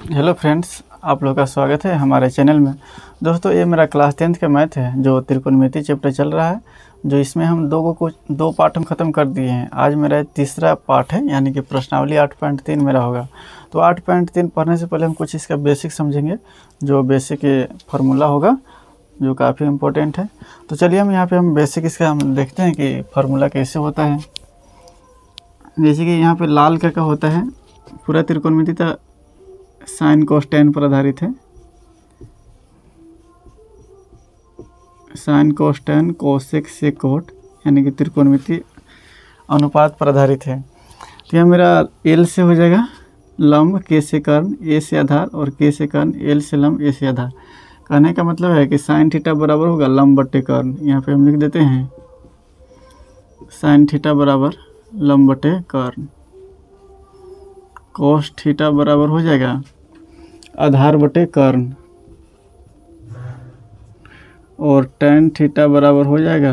Hello friends, आप लोग का स्वागत है हमारे चैनल में। दोस्तों, ये मेरा क्लास 10th का मैथ है जो त्रिकोणमिति चैप्टर चल रहा है, जो इसमें हम दो पार्ट हम ख़त्म कर दिए हैं। आज मेरा तीसरा पार्ट है, यानी कि प्रश्नावली 8.3 मेरा होगा। तो 8.3 पढ़ने से पहले हम कुछ इसका बेसिक समझेंगे, जो बेसिक फार्मूला होगा, जो काफ़ी इम्पोर्टेंट है। तो चलिए हम बेसिक इसका हम देखते हैं कि फार्मूला कैसे होता है। जैसे कि यहाँ पे लाल का होता है, पूरा त्रिकोणमिति का साइन कोस टेन पर आधारित है। Sine cos ten cosec Sekot, यानी कि त्रिकोणमिति अनुपात पर आधारित है। तो यह मेरा एल से हो जाएगा लंब, के से कर्ण, ए से आधार, और के से कर्ण, एल से लंब, ए से आधार। कहने का मतलब है कि साइन थीटा बराबर होगा लंब बटे कर्ण। यहाँ पे हम लिख देते हैं साइन थीटा बराबर लंब बटे कर्ण। कोस थीटा बराबर हो जाएगा आधार बटे कर्ण, और टेन थीटा बराबर हो जाएगा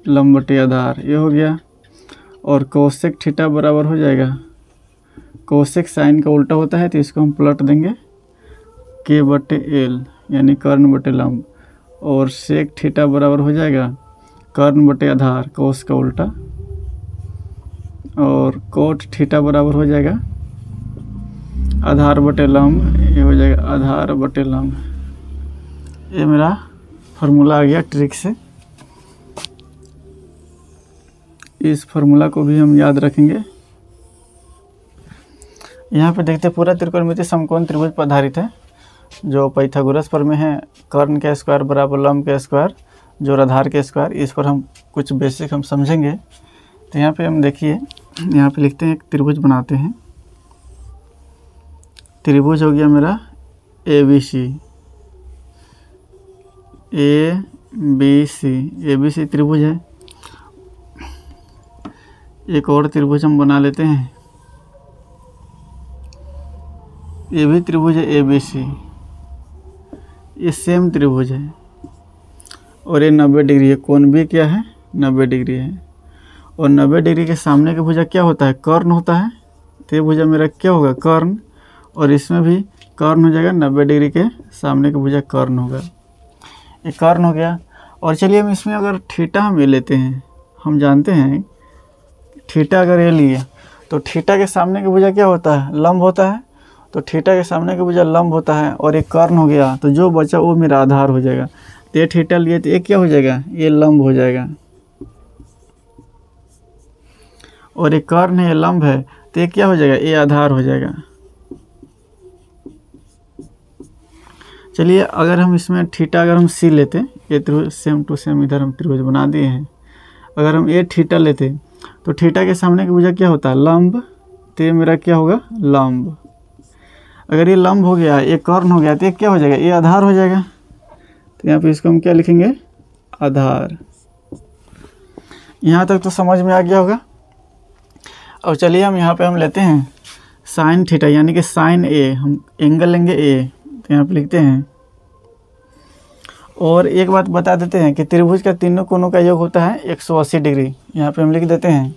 लंब बटे आधार। ये हो गया। और कोसेक थीटा बराबर हो जाएगा, कोसेक साइन का उल्टा होता है तो इसको हम पलट देंगे के बटे एल, यानी कर्ण बटे लंब। और सेक थीटा बराबर हो जाएगा कर्ण बटे आधार, कोस का उल्टा। और कोट थीटा बराबर हो जाएगा आधार बटे लंब, ये हो जाएगा आधार बटे लंब। ये मेरा फार्मूला आ गया ट्रिक से। इस फार्मूला को भी हम याद रखेंगे। यहाँ पे देखते हैं पूरा त्रिकोणमिति समकोण त्रिभुज पर आधारित है, जो पाइथागोरस पर में है। कर्ण का स्क्वायर बराबर लंब का स्क्वायर जो आधार के स्क्वायर। इस पर हम कुछ बेसिक हम समझेंगे। तो यहाँ पे हम देखिए, यहाँ पे लिखते हैं, एक त्रिभुज बनाते हैं। त्रिभुज हो गया मेरा A B C, A B C त्रिभुज है। एक और त्रिभुज हम बना लेते हैं, ये भी त्रिभुज है ए बी सी, ये सेम त्रिभुज है। और ये 90 डिग्री है। कोण भी क्या है, 90 डिग्री है। और 90 डिग्री के सामने का भुजा क्या होता है, कर्ण होता है। तो ये भुजा मेरा क्या होगा, कर्ण। और इसमें भी कर्ण हो जाएगा, 90 डिग्री के सामने का भुजा कर्ण होगा। ये कर्ण हो गया। और चलिए हम इसमें अगर थीटा हम ये लेते हैं, हम जानते हैं थीटा अगर ये लिए तो थीटा के सामने का भुजा क्या होता है, लंब होता है। तो थीटा के सामने का भुजा लंब होता है, और ये कर्ण हो गया। तो जो बचा वो मेरा आधार हो जाएगा। तो ये थीटा लिए तो ये क्या हो जाएगा, ये लंब हो जाएगा। और ये कर्ण है, ये लंब है, तो ये क्या हो जाएगा, ये आधार हो जाएगा। चलिए अगर हम इसमें थीटा अगर हम सी लेते, ये त्रिभुज सेम टू सेम इधर हम त्रिभुज बना दिए हैं। अगर हम ये थीटा लेते तो थीटा के सामने की भुजा क्या होता है, लंब। तो ये मेरा क्या होगा, लंब। अगर ये लंब हो गया, ये कर्ण हो गया, तो ये क्या हो जाएगा, ये आधार हो जाएगा। तो यहाँ पे इसको हम क्या लिखेंगे, आधार। यहाँ तक तो समझ में आ गया होगा। और चलिए हम यहाँ पे हम लेते हैं साइन थीटा, यानी कि साइन ए, हम एंगल लेंगे ए। तो यहाँ पे लिखते हैं। और एक बात बता देते हैं कि त्रिभुज का तीनों कोणों का योग होता है 180 डिग्री। यहाँ पे हम लिख देते हैं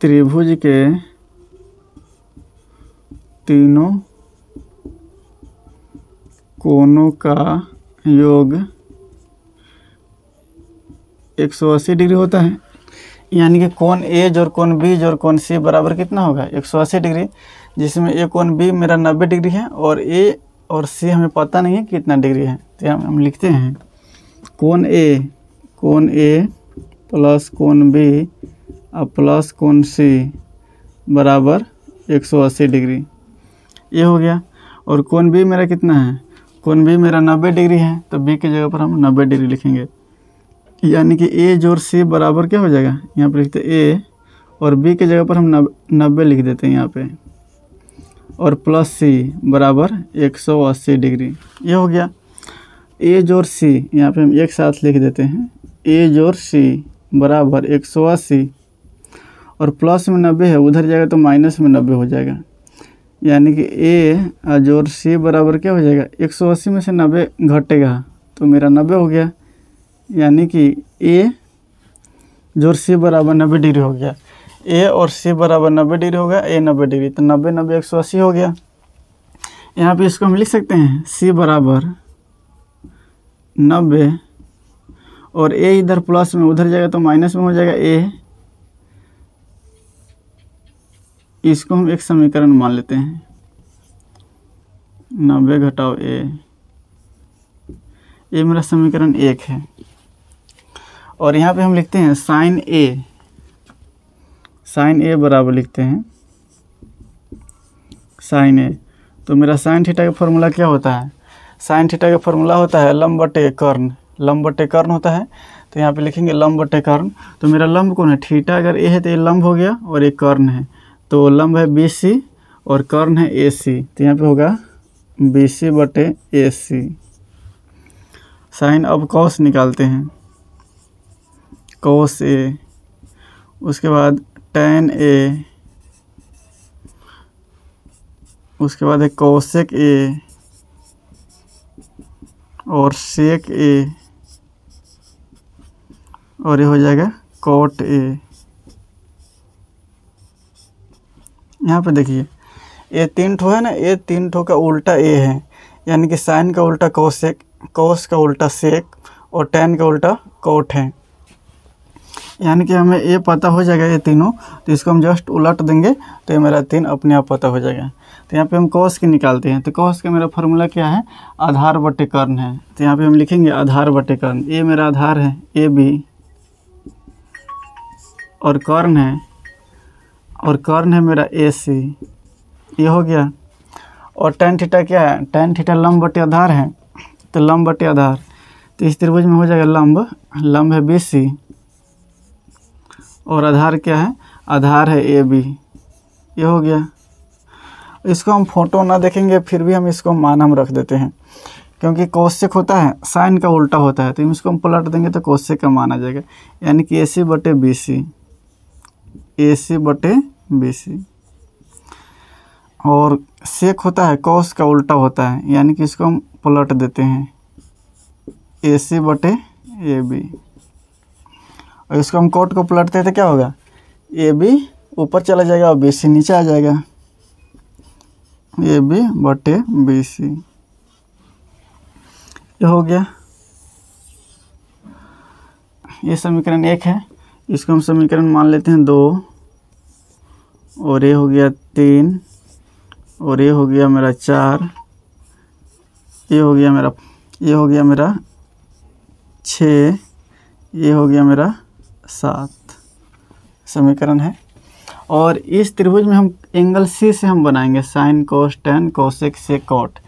त्रिभुज के तीनों कोणों का योग 180 डिग्री होता है। यानी कि कोण ए और कोण बी और कोण सी बराबर कितना होगा, 180 डिग्री। जिसमें ए कोण बी मेरा 90 डिग्री है, और ए और सी हमें पता नहीं है कितना डिग्री है। तो हम लिखते हैं कोण ए प्लस कोण बी प्लस कोण सी बराबर 180 डिग्री। ये हो गया। और कोण बी मेरा कितना है, कोण बी मेरा 90 डिग्री है, तो बी की जगह पर हम 90 डिग्री लिखेंगे। यानी कि ए जोड़ सी बराबर क्या हो जाएगा, यहाँ पर लिखते ए, और बी की जगह पर हम 90 लिख देते हैं यहाँ पे, और प्लस सी बराबर 180 डिग्री। ये हो गया। ए जोड़ सी यहाँ पे हम एक साथ लिख देते हैं, ए जोड़ सी बराबर 180, और प्लस में 90 है, उधर जाएगा तो माइनस में 90 हो जाएगा। यानी कि ए जोड़ सी बराबर क्या हो जाएगा, 180 में से 90 घटेगा तो मेरा 90 हो गया। यानी कि ए जोड़ सी बराबर 90 डिग्री हो गया। ए और सी बराबर 90 डिग्री होगा, ए 90 डिग्री, तो 90 90 180 हो गया। यहाँ पे इसको हम लिख सकते हैं सी बराबर 90 और ए इधर प्लस में उधर जाएगा तो माइनस में हो जाएगा ए। इसको हम एक समीकरण मान लेते हैं, 90 घटाओ ए, ये मेरा समीकरण 1 है। और यहाँ पे हम लिखते हैं साइन ए, साइन ए बराबर लिखते हैं साइन ए। तो मेरा साइन थीटा का फॉर्मूला क्या होता है? साइन थीटा का फॉर्मूला होता है लंब बटे कर्ण, लंब बटे कर्ण होता है। तो यहाँ पे लिखेंगे लंब बटे कर्ण। तो मेरा लंब कौन है? थीटा अगर ए है तो ये लंब हो गया और ये कर्ण है, तो लंब है BC और कर्ण है AC, तो यहाँ पे होगा BC बटे AC। साइन अब कॉस निकालते हैं, कॉस A, उसके बाद tan A, उसके बाद है कोसेक A और सेक A, और ये हो जाएगा कॉट A। यहाँ पे देखिए ये 3 ठो है ना, ये 3 ठो का उल्टा A है, यानी कि साइन का उल्टा कोसेक, कॉस का उल्टा सेक और टैन का उल्टा कॉट है। यानी कि हमें ये पता हो जाएगा ये तीनों, तो इसको हम जस्ट उलट देंगे तो ये मेरा 3 अपने आप पता हो जाएगा। तो यहाँ पे हम कॉस की निकालते हैं, तो कॉस का मेरा फार्मूला क्या है? आधार बटे कर्ण है। तो यहाँ पे हम लिखेंगे आधार बटे कर्ण, ये मेरा आधार है AB और कर्ण है, और कर्ण है मेरा AC, ये हो गया। और tan थीटा क्या है? tan थीटा लंब बटे आधार है, तो लंब बटे आधार, तो इस त्रिभुज में हो जाएगा लंब, लंब है BC और आधार क्या है? आधार है AB, ये हो गया। इसको हम फोटो ना देखेंगे फिर भी हम इसको मान हम रख देते हैं, क्योंकि कोसेक होता है साइन का उल्टा होता है, तो इसको हम पलट देंगे तो कोसेक का मान आ जाएगा, यानी कि AC बटे BC, AC बटे BC। और सेक होता है कॉस का उल्टा होता है, यानी कि इसको हम पलट देते हैं AC बटे AB, और इसको हम कॉट को पलटते हैं तो क्या होगा? AB ऊपर चला जाएगा और BC नीचे आ जाएगा, AB बटे BC, ये हो गया। ये समीकरण 1 है, इसको हम समीकरण मान लेते हैं 2, और ये हो गया 3, और ये हो गया मेरा 4, ये हो गया मेरा 6, ये हो गया मेरा 7 समीकरण है। और इस त्रिभुज में हम एंगल C से हम बनाएंगे sine cos tan cosec sec cot.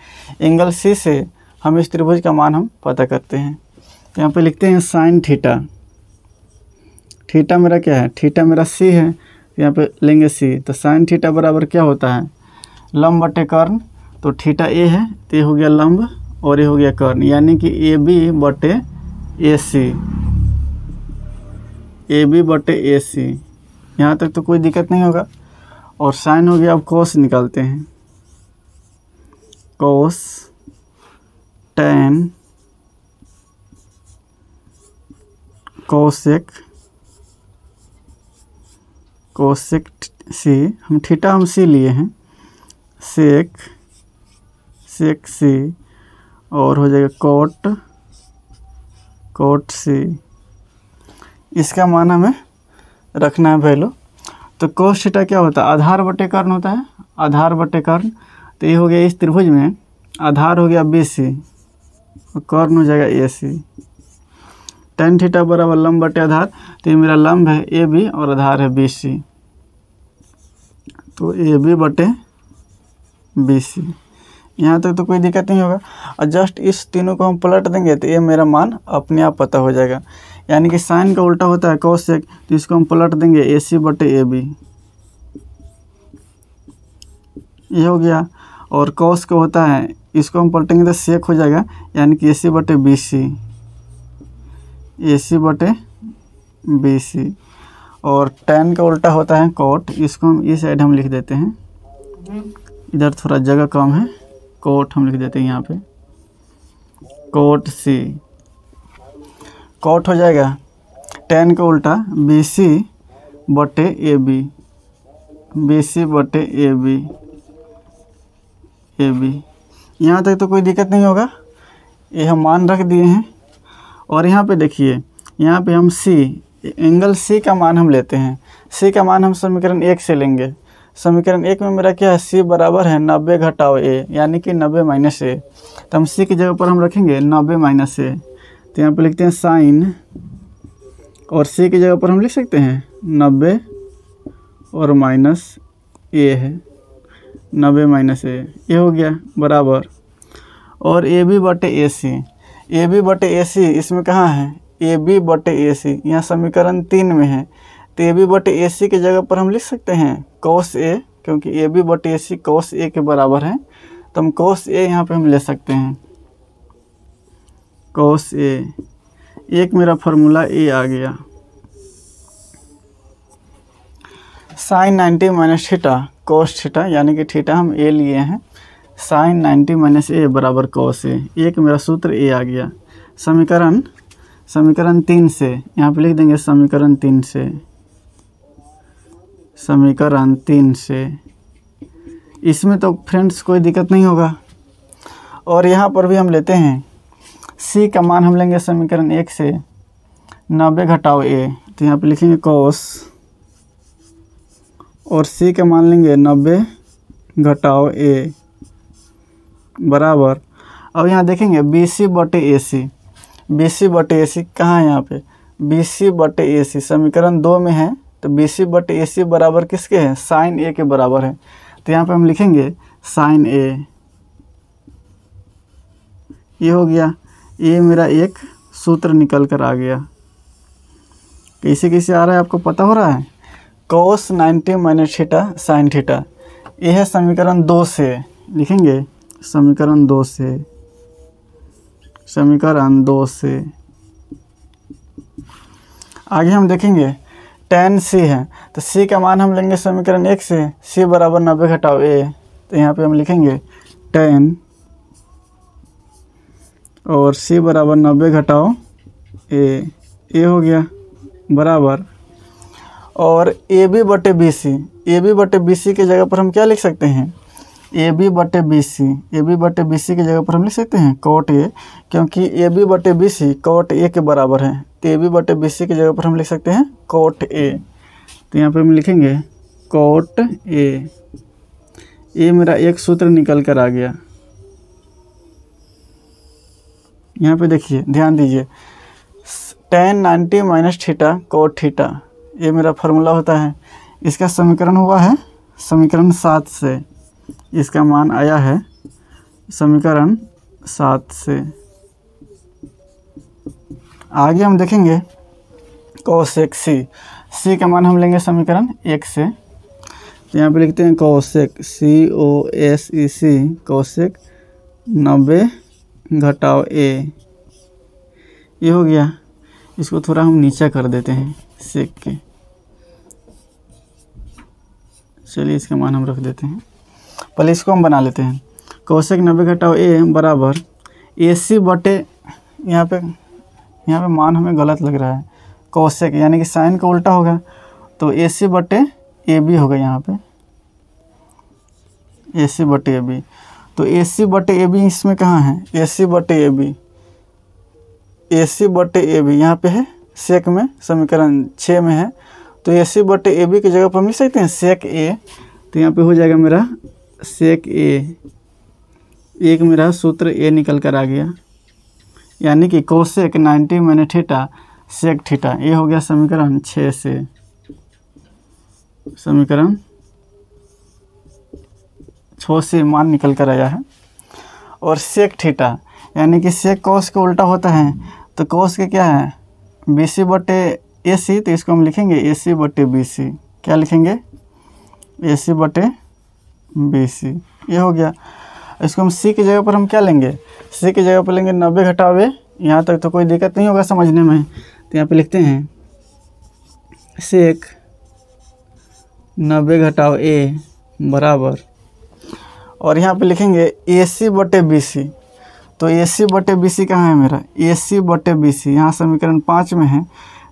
Angle C से हम इस त्रिभुज का मान हम पता करते हैं। तो यहाँ पे लिखते हैं साइन थीटा, थीटा मेरा क्या है? थीटा मेरा C है, तो यहाँ पे लेंगे C, तो साइन थीटा बराबर क्या होता है? लंब बटे कर्ण, तो थीटा A है तो ये हो गया लंब और ये हो गया कर्ण, यानी कि AB बटे AC, AB बटे AC। यहाँ तक तो कोई दिक्कत नहीं होगा। और साइन हो गया, अब कोस निकालते हैं, कोस टैन कोसेक, कोसेक C, हम थीटा हम C लिए हैं, सेक सेक C, और हो जाएगा कोट कोट C। इसका मान हमें रखना है वैल्यू। तो कोस थीटा क्या होता है? आधार बटे कर्ण होता है, आधार बटे कर्ण। तो ये हो गया इस त्रिभुज में आधार हो गया BC और कर्ण हो जाएगा AC। tan थीटा बराबर लंब बटे आधार, तो ये मेरा लंब है AB और आधार है BC, तो AB बटे BC। यहाँ तक तो कोई दिक्कत नहीं होगा। और जस्ट इस तीनों को हम पलट देंगे तो ये मेरा मान अपने आप पता हो जाएगा, यानी कि साइन का उल्टा होता है कोसेक, तो इसको हम पलट देंगे AC बटे AB, ये हो गया। और कॉस का होता है, इसको हम पलटेंगे तो सेक हो जाएगा, यानी कि AC बटे BC, AC बटे BC। और tan का उल्टा होता है कॉट, इसको हम इस साइड हम लिख देते हैं, इधर थोड़ा जगह कम है, कोट हम लिख देते हैं यहाँ पे, कोट C, कोट हो जाएगा tan का उल्टा BC बटे AB। बी सी बटे ए बी, ए बी। यहाँ तक तो कोई दिक्कत नहीं होगा, ये हम मान रख दिए हैं। और यहाँ पे देखिए, यहाँ पे हम सी, एंगल सी का मान हम लेते हैं। सी का मान हम समीकरण 1 से लेंगे। समीकरण 1 में मेरा क्या है, सी बराबर है 90 घटाओ ए, यानी कि 90 माइनस ए। तो हम सी की जगह पर हम रखेंगे 90 माइनस ए। तो यहाँ पे लिखते हैं साइन, और सी की जगह पर हम लिख सकते हैं 90 और माइनस ए है, 90 माइनस ए, ये हो गया बराबर। और ए बी बटे ए सी, ए बी बटे ए सी इसमें कहाँ है, ए बी बटे ए सी, यहाँ समीकरण 3 में है। तो ए बी बटे ए सी की जगह पर हम लिख सकते हैं कोस ए, क्योंकि ए बी बटे ए सी कोस ए के बराबर है। तो हम कोस ए यहाँ पे हम ले सकते हैं, कोस ए। एक मेरा फार्मूला ए आ गया। Sine 90 minus theta cos theta, यानी कि थीटा हम ए लिए हैं, साइन 90 माइनस ए बराबर कोस ए। एक मेरा सूत्र ए आ गया। समीकरण 3 से यहाँ पे लिख देंगे समीकरण 3 से, समीकरण 3 से। इसमें तो फ्रेंड्स कोई दिक्कत नहीं होगा। और यहाँ पर भी हम लेते हैं सी का मान हम लेंगे समीकरण 1 से 90 घटाओ ए, तो यहाँ पे लिखेंगे कोस, और सी का मान लेंगे 90 घटाओ ए बराबर। अब यहाँ देखेंगे बी सी बटे ए सी, बी सी बटे ए सी कहाँ है, यहाँ पे बी सी बटे ए सी समीकरण 2 में है। तो बी सी बटे ए सी बराबर किसके है, साइन ए के बराबर है। तो यहाँ पे हम लिखेंगे साइन ए, ये हो गया। ये मेरा एक सूत्र निकल कर आ गया। कैसे कैसे आ रहा है आपको पता हो रहा है, कोस 90 माइनस थीटा साइन थीटा, ये है समीकरण 2 से लिखेंगे, समीकरण 2 से, समीकरण 2 से। आगे हम देखेंगे tan सी है, तो सी का मान हम लेंगे समीकरण 1 से, सी बराबर 90 घटाओ ए। तो यहाँ पे हम लिखेंगे tan, और सी बराबर 90 घटाओ ए, ये हो गया बराबर। और ए बी बटे बी सी, ए बी बटे बी सी की जगह पर हम क्या लिख सकते हैं, ए बी बटे बी सी, ए बी बटे बी सी की जगह पर हम लिख सकते हैं कोट ए, क्योंकि ए बी बटे बी सी कोट ए के बराबर है। तो ए बी बटे बी सी की जगह पर हम लिख सकते हैं कोट ए। तो यहाँ पे हम लिखेंगे कोट ए। ये मेरा एक सूत्र निकल कर आ गया। यहाँ पे देखिए, ध्यान दीजिए, tan 90 minus theta cot theta, ये मेरा फार्मूला होता है। इसका समीकरण हुआ है समीकरण 7 से, इसका मान आया है समीकरण 7 से। आगे हम देखेंगे कोसेक सी, सी का मान हम लेंगे समीकरण 1 से। तो यहाँ पे लिखते हैं कोसेक, COSEC, कोसेक 90 घटाओ ए, ये हो गया। इसको थोड़ा हम नीचा कर देते हैं सेक के, चलिए इसका मान हम रख देते हैं। पहले इसको हम बना लेते हैं, कोसेक 90 घटाओ ए बराबर ए सी बटे, यहाँ पे मान हमें गलत लग रहा है, कोसेक यानी कि साइन का उल्टा होगा, तो ए सी बटे ए बी होगा। यहाँ पे ए सी बटे ए बी, तो ए सी बटे ए बी इसमें कहाँ है, ए सी बटे ए बी, ए सी बटे ए बी यहाँ पे है सेक में, समीकरण 6 में है। तो ए सी बटे ए बी की जगह पर हम लिख सकते हैं सेक ए। तो यहाँ पे हो जाएगा मेरा सेक ए। एक मेरा सूत्र ए निकल कर आ गया, यानी कि cosec 90 minus theta sec theta, ये हो गया समीकरण 6 से, समीकरण 6 से मान निकल कर आया है। और सेक थीटा यानी कि सेक कोस का उल्टा होता है, तो कोस के क्या है बी सी बटे ए सी, तो इसको हम लिखेंगे ए सी बटे बी सी। क्या लिखेंगे, ए सी बटे बी सी, ये हो गया। इसको हम सी की जगह पर हम क्या लेंगे, सी की जगह पर लेंगे 90 घटाओ ए। यहाँ तक तो कोई दिक्कत नहीं होगा समझने में। तो यहाँ पे लिखते हैं सेक 90 घटाओ ए बराबर, और यहाँ पे लिखेंगे ए सी बटे बी सी। तो ए सी बटे बी सी कहाँ है मेरा, ए सी बटे बी सी यहाँ समीकरण 5 में है।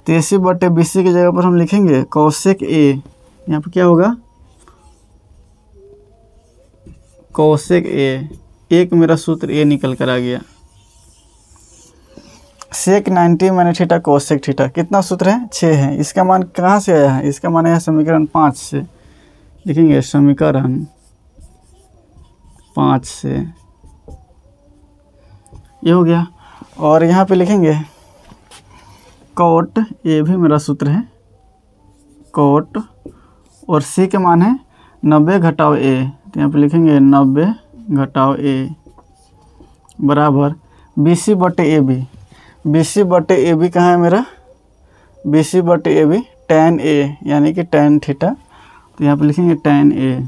तो ए सी बटे बी सी की जगह पर हम लिखेंगे कोसेक ए, यहाँ पे क्या होगा कोसेक ए, एक मेरा सूत्र ए निकल कर आ गया। सेक 90 माइनस थीटा कोसेक थीटा, कितना सूत्र है? 6 है। इसका मान कहाँ से आया है? इसका मान आया समीकरण 5 से। लिखेंगे समीकरण 5 से, ये हो गया। और यहाँ पे लिखेंगे कोट ए भी मेरा सूत्र है, कोट, और सी के मान है 90 घटाव ए, तो यहाँ पे लिखेंगे 90 घटाव ए बराबर BC बटे ए बी। BC बटे ए बी कहाँ है मेरा? BC बटे ए बी tan ए यानी कि tan थीटा, तो यहाँ पे लिखेंगे tan ए,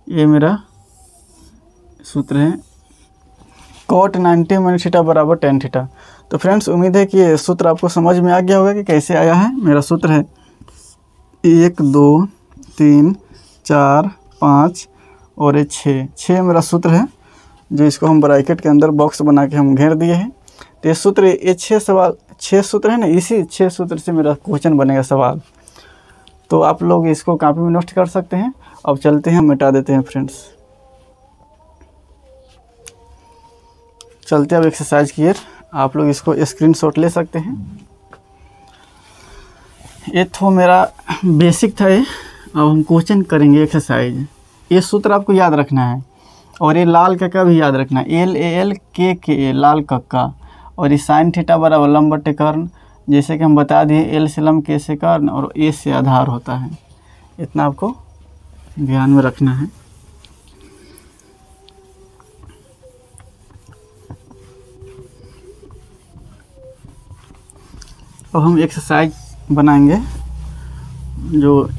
ये मेरा सूत्र है। कोट 90 माइनस थीटा बराबर tan थीटा। तो फ्रेंड्स उम्मीद है कि ये सूत्र आपको समझ में आ गया होगा कि कैसे आया है। मेरा सूत्र है 1 2 3 4 5 और ये 6 मेरा सूत्र है, जो इसको हम ब्रैकेट के अंदर बॉक्स बना के हम घेर दिए हैं। तो ये सूत्र, ये 6 सूत्र है ना, इसी 6 सूत्र से मेरा क्वेश्चन बनेगा सवाल। तो आप लोग इसको कॉपी में नोट कर सकते हैं। अब चलते हैं, मिटा देते हैं फ्रेंड्स, चलते हैं अब एक्सरसाइज की। आप लोग इसको स्क्रीनशॉट ले सकते हैं। ये तो मेरा बेसिक था ये। अब हम क्वेश्चन करेंगे एक्सरसाइज। ये सूत्र आपको याद रखना है, और ये लाल का भी याद रखना है, LAL KKA लाल कक्का, और ये साइन थीटा बराबर लंब बटे कर्ण, जैसे कि हम बता दिए L से लंब, K से कर्ण और A से आधार होता है। इतना आपको ध्यान में रखना है। अब हम एक्सरसाइज बनाएंगे, जो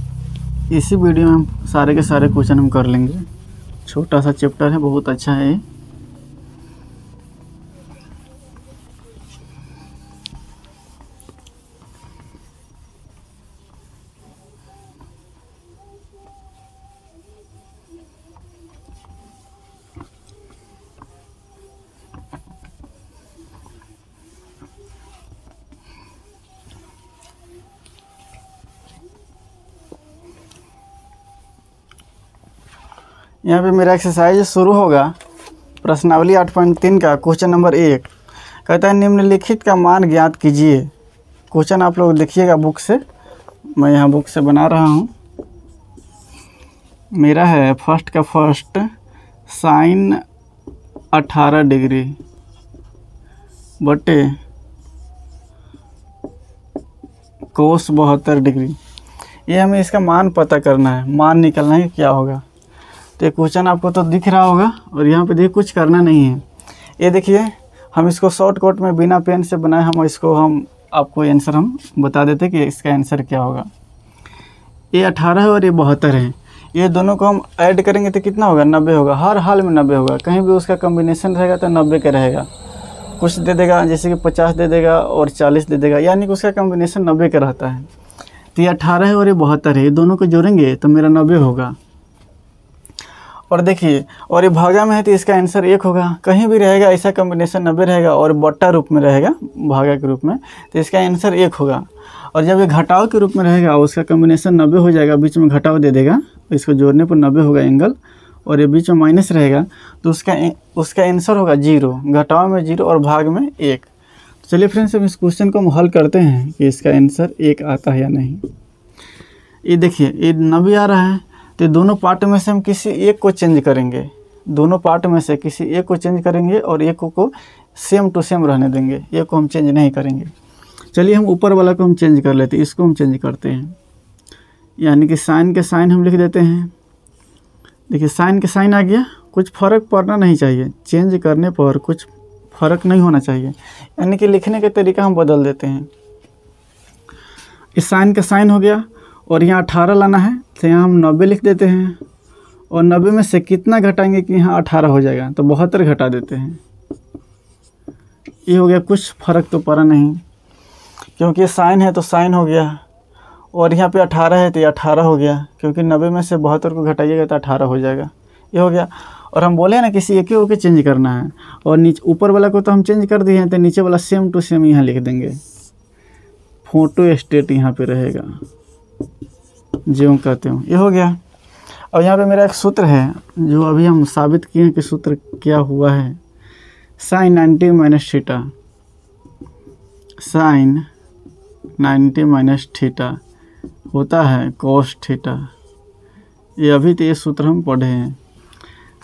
इसी वीडियो में हम सारे के सारे क्वेश्चन हम कर लेंगे। छोटा सा चैप्टर है, बहुत अच्छा है ये। यहाँ पे मेरा एक्सरसाइज शुरू होगा। प्रश्नावली 8.3 का क्वेश्चन नंबर 1 कहता है निम्नलिखित का मान ज्ञात कीजिए। क्वेश्चन आप लोग देखिएगा बुक से, मैं यहाँ बुक से बना रहा हूँ। मेरा है फर्स्ट का फर्स्ट, साइन 18 डिग्री बटे कोस 72 डिग्री। ये हमें इसका मान पता करना है, मान निकलना है क्या होगा। तो ये क्वेश्चन आपको तो दिख रहा होगा, और यहाँ पे देखिए कुछ करना नहीं है। ये देखिए हम इसको शॉर्टकट में बिना पेन से बनाए, हम आपको आंसर हम बता देते कि इसका आंसर क्या होगा। ये 18 है और ये 72 है, ये दोनों को हम ऐड करेंगे तो कितना होगा? 90 होगा। हर हाल में 90 होगा, कहीं भी उसका कॉम्बिनेशन रहेगा तो 90 का रहेगा। कुछ दे देगा जैसे कि 50 दे देगा और 40 दे देगा, यानी कि उसका कॉम्बिनेशन 90 का रहता है। तो ये 18 है और ये 72 है, ये दोनों को जोड़ेंगे तो मेरा 90 होगा। और देखिए, और ये भागा में है तो इसका आंसर 1 होगा। कहीं भी रहेगा ऐसा कॉम्बिनेशन 90 रहेगा और बट्टा रूप में रहेगा, भागा के रूप में, तो इसका आंसर 1 होगा। और जब ये घटाव के रूप में रहेगा, उसका कॉम्बिनेशन 90 हो जाएगा, बीच में घटाव दे देगा, इसको जोड़ने पर 90 होगा एंगल, और ये बीच में माइनस रहेगा तो उसका आंसर होगा 0। घटाव में 0 और भाग में 1। चलिए फ्रेंड्स, अब इस क्वेश्चन को हम हल करते हैं कि इसका आंसर 1 आता है या नहीं। ये देखिए, ये 90 आ रहा है, तो दोनों पार्ट में से हम किसी एक को चेंज करेंगे। दोनों पार्ट में से किसी एक को चेंज करेंगे और एक को सेम टू सेम रहने देंगे, एक को हम चेंज नहीं करेंगे। चलिए हम ऊपर वाला को हम चेंज कर लेते हैं, इसको हम चेंज करते हैं। यानी कि साइन के साइन हम लिख देते हैं। देखिए साइन के साइन आ गया, कुछ फ़र्क पड़ना नहीं चाहिए, चेंज करने पर कुछ फ़र्क नहीं होना चाहिए, यानी कि लिखने का तरीका हम बदल देते हैं। इस साइन का साइन हो गया, और यहाँ 18 लाना है तो यहाँ हम 90 लिख देते हैं, और 90 में से कितना घटाएंगे कि यहाँ 18 हो जाएगा, तो 72 घटा देते हैं। ये हो गया, कुछ फ़र्क तो पड़ा नहीं, क्योंकि साइन है तो साइन हो गया, और यहाँ पे 18 है तो ये 18 हो गया, क्योंकि 90 में से 72 को घटाइएगा तो 18 हो जाएगा। ये हो गया। और हम बोले ना किसी एक को चेंज करना है, और नीचे ऊपर वाला को तो हम चेंज कर दिए हैं, तो नीचे वाला सेम टू सेम यहाँ लिख देंगे। फोटो स्टेट यहाँ पे रहेगा, ज्यों कहते हो। ये हो गया। और यहाँ पे मेरा एक सूत्र है जो अभी हम साबित किए हैं कि सूत्र क्या हुआ है। Sine 90 minus theta, sine 90 minus theta होता है कोस थीटा। ये अभी तो ये सूत्र हम पढ़े हैं,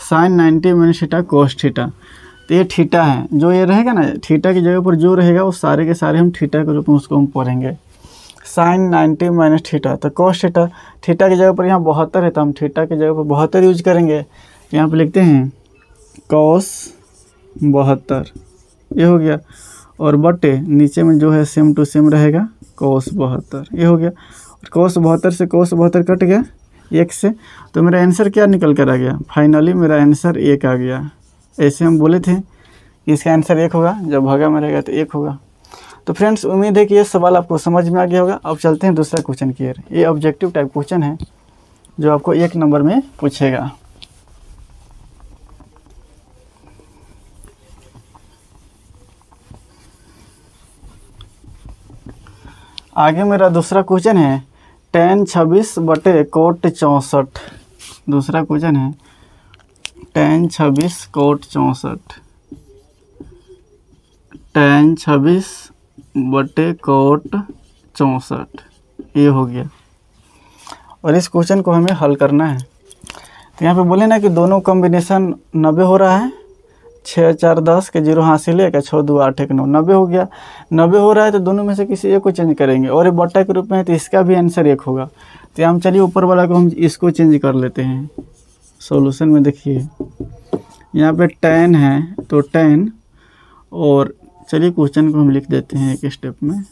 sine 90 minus theta cos theta. तो ये थीटा है, जो ये रहेगा ना थीटा की जगह पर जो रहेगा वो सारे के सारे हम थीटा के रूप में उसको हम पढ़ेंगे। साइन 90 माइनस थीटा, तो कोस थीटा, थीटा की जगह पर यहाँ 72 है तो हम थीटा की जगह पर 72 यूज करेंगे। यहाँ पे लिखते हैं कोस 72, ये हो गया। और बटे नीचे में जो है सेम टू सेम रहेगा कोस 72, ये हो गया। कोस 72 से कोस 72 कट गया 1 से, तो मेरा आंसर क्या निकल कर आ गया? फाइनली मेरा आंसर 1 आ गया। ऐसे हम बोले थे इसका आंसर 1 होगा, जब भागा में रहेगा तो 1 होगा। तो फ्रेंड्स उम्मीद है कि ये सवाल आपको समझ में आ गया होगा। अब चलते हैं दूसरा क्वेश्चन की ओर। ये ऑब्जेक्टिव टाइप क्वेश्चन है जो आपको 1 नंबर में पूछेगा। आगे मेरा दूसरा क्वेश्चन है tan 26 बटे कोट 64। दूसरा क्वेश्चन है tan 26 कोट 64, tan 26 बटे कोट 64, ये हो गया। और इस क्वेश्चन को हमें हल करना है। तो यहाँ पे बोले ना कि दोनों कॉम्बिनेशन 90 हो रहा है, 6 4 10 के 0 हासिल है, 6 2 8 1 9, 90 हो गया। 90 हो रहा है तो दोनों में से किसी एक को चेंज करेंगे, और ये बट्टा के रूप में है तो इसका भी आंसर 1 होगा। तो हम चलिए ऊपर वाला को हम इसको चेंज कर लेते हैं। सॉल्यूशन में देखिए यहाँ पे tan है तो tan, और चलिए क्वेश्चन को हम लिख देते हैं एक स्टेप में,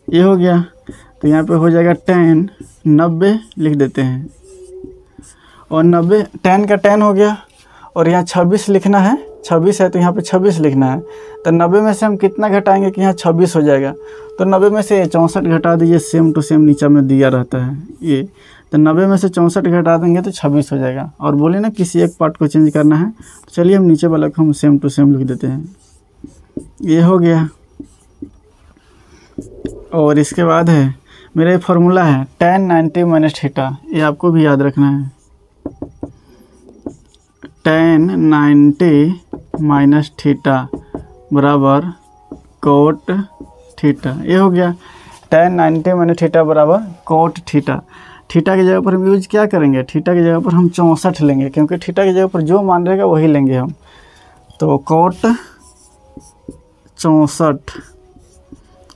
ये हो गया। तो यहाँ पे हो जाएगा tan 90 लिख देते हैं, और 90 tan का tan हो गया, और यहाँ 26 लिखना है, 26 है तो यहाँ पे 26 लिखना है। तो 90 में से हम कितना घटाएंगे कि यहाँ 26 हो जाएगा। तो 90 में से 64 घटा दीजिए, सेम टू सेम नीचे में दिया रहता है ये। तो 90 में से 64 घटा देंगे तो 26 हो जाएगा। और बोले ना किसी एक पार्ट को चेंज करना है, तो चलिए हम नीचे वाला को हम सेम टू सेम लिख देते हैं, ये हो गया। और इसके बाद है मेरा ये फार्मूला है tan 90 माइनस थीटा, ये आपको भी याद रखना है। tan 90 माइनस थीटा बराबर कोट थीटा, ये हो गया। tan 90 माइनस थीटा बराबर कोट थीटा। थीटा की जगह पर हम यूज क्या करेंगे? थीटा की जगह पर हम 64 लेंगे, क्योंकि थीटा की जगह पर जो मान रहेगा वही लेंगे हम। तो कोट 64,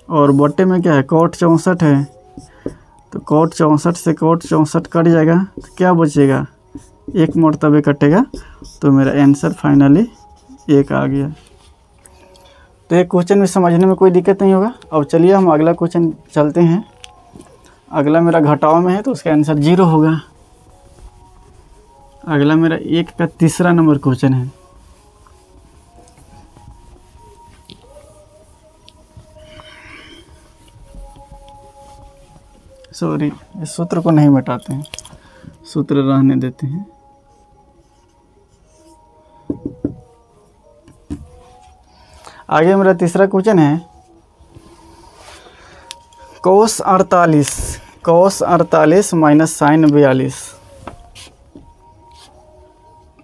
और बटे में क्या है? कोट 64 है, तो कोट 64 से कोट 64 कट जाएगा, तो क्या बचेगा? 1 मरतबे कटेगा, तो मेरा आंसर फाइनली 1 आ गया। तो ये क्वेश्चन में समझने में कोई दिक्कत नहीं होगा। अब चलिए हम अगला क्वेश्चन चलते हैं। अगला मेरा घटाव में है तो उसका आंसर 0 होगा। अगला मेरा 1 का तीसरा नंबर क्वेश्चन है। सॉरी, इस सूत्र को नहीं मिटाते हैं, सूत्र रहने देते हैं। आगे मेरा तीसरा क्वेश्चन है कोस 48 माइनस साइन 42।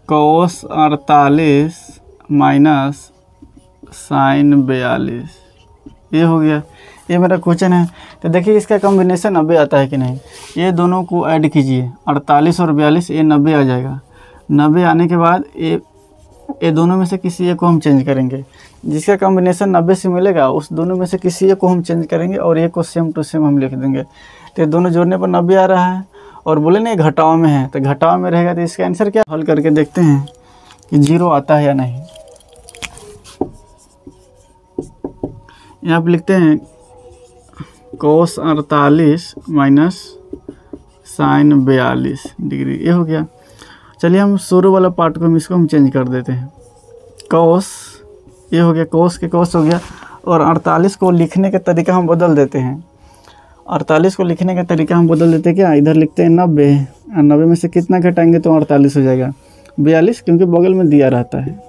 कोस 48 माइनस साइन 42, ये हो गया। ये मेरा क्वेश्चन है। तो देखिए इसका कॉम्बिनेशन 90 आता है कि नहीं। ये दोनों को ऐड कीजिए, 48 और 42, ये 90 आ जाएगा। 90 आने के बाद ये दोनों में से किसी एक को हम चेंज करेंगे। जिसका कॉम्बिनेशन 90 से मिलेगा उस दोनों में से किसी एक को हम चेंज करेंगे, और एक को सेम टू सेम हम लिख देंगे। तो ये दोनों जोड़ने पर 90 आ रहा है, और बोले नहीं घटाव में है, तो घटाव में रहेगा। तो इसका आंसर क्या? हल करके देखते हैं कि 0 आता है या नहीं। यहाँ पर लिखते हैं कोस 48 माइनस साइन 42 डिग्री, ये हो गया। चलिए हम शुरू वाला पार्ट को हम चेंज कर देते हैं। कोस, ये हो गया, कोस के कोस हो गया। और 48 को लिखने का तरीका हम बदल देते हैं। 48 को लिखने का तरीका हम बदल देते हैं क्या? इधर लिखते हैं 90, 90 में से कितना घटाएंगे तो 48 हो जाएगा 42, क्योंकि बगल में दिया रहता है,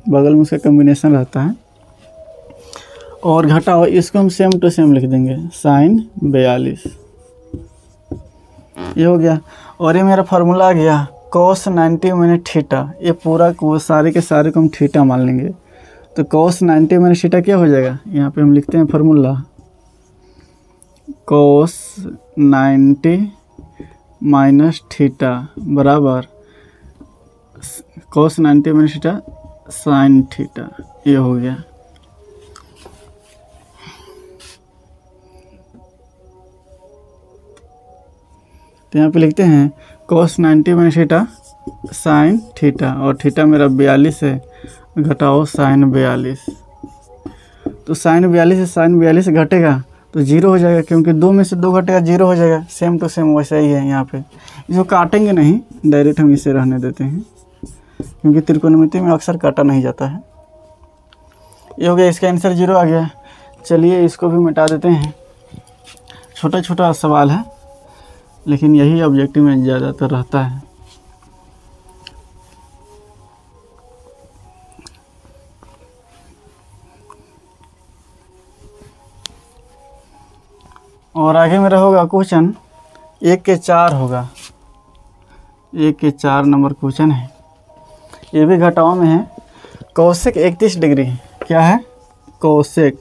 बगल में उसका कॉम्बिनेशन रहता है। और घटाओ, इसको हम सेम टू सेम लिख देंगे साइन 42। ये हो गया। और ये मेरा फार्मूला आ गया cos 90 माइनस थीटा। ये पूरा को सारे के सारे को हम थीटा मान लेंगे। तो cos 90 माइनस थीटा क्या हो जाएगा, यहाँ पे हम लिखते हैं फार्मूला cos 90 माइनस थीटा बराबर cos 90 minus theta sine theta. ये हो गया। तो यहाँ पे लिखते हैं cos 90 minus theta sine theta, और थीटा मेरा 42 है, घटाओ साइन 42। तो साइन 42 से साइन 42 घटेगा तो जीरो हो जाएगा, क्योंकि 2 में से 2 घटेगा जीरो हो जाएगा। सेम टू सेम वैसा ही है यहाँ पे। इसको काटेंगे नहीं, डायरेक्ट हम इसे रहने देते हैं, क्योंकि त्रिकोणमिति में अक्सर काटा नहीं जाता है। ये हो गया, इसका आंसर 0 आ गया। चलिए इसको भी मिटा देते हैं। छोटा छोटा सवाल है, लेकिन यही ऑब्जेक्टिव में ज़्यादातर रहता है। और आगे मेरा होगा क्वेश्चन 1 के 4 होगा। 1 के 4 नंबर क्वेश्चन है। ये भी घटाओ में है। कोसेक 31 डिग्री क्या है, cosec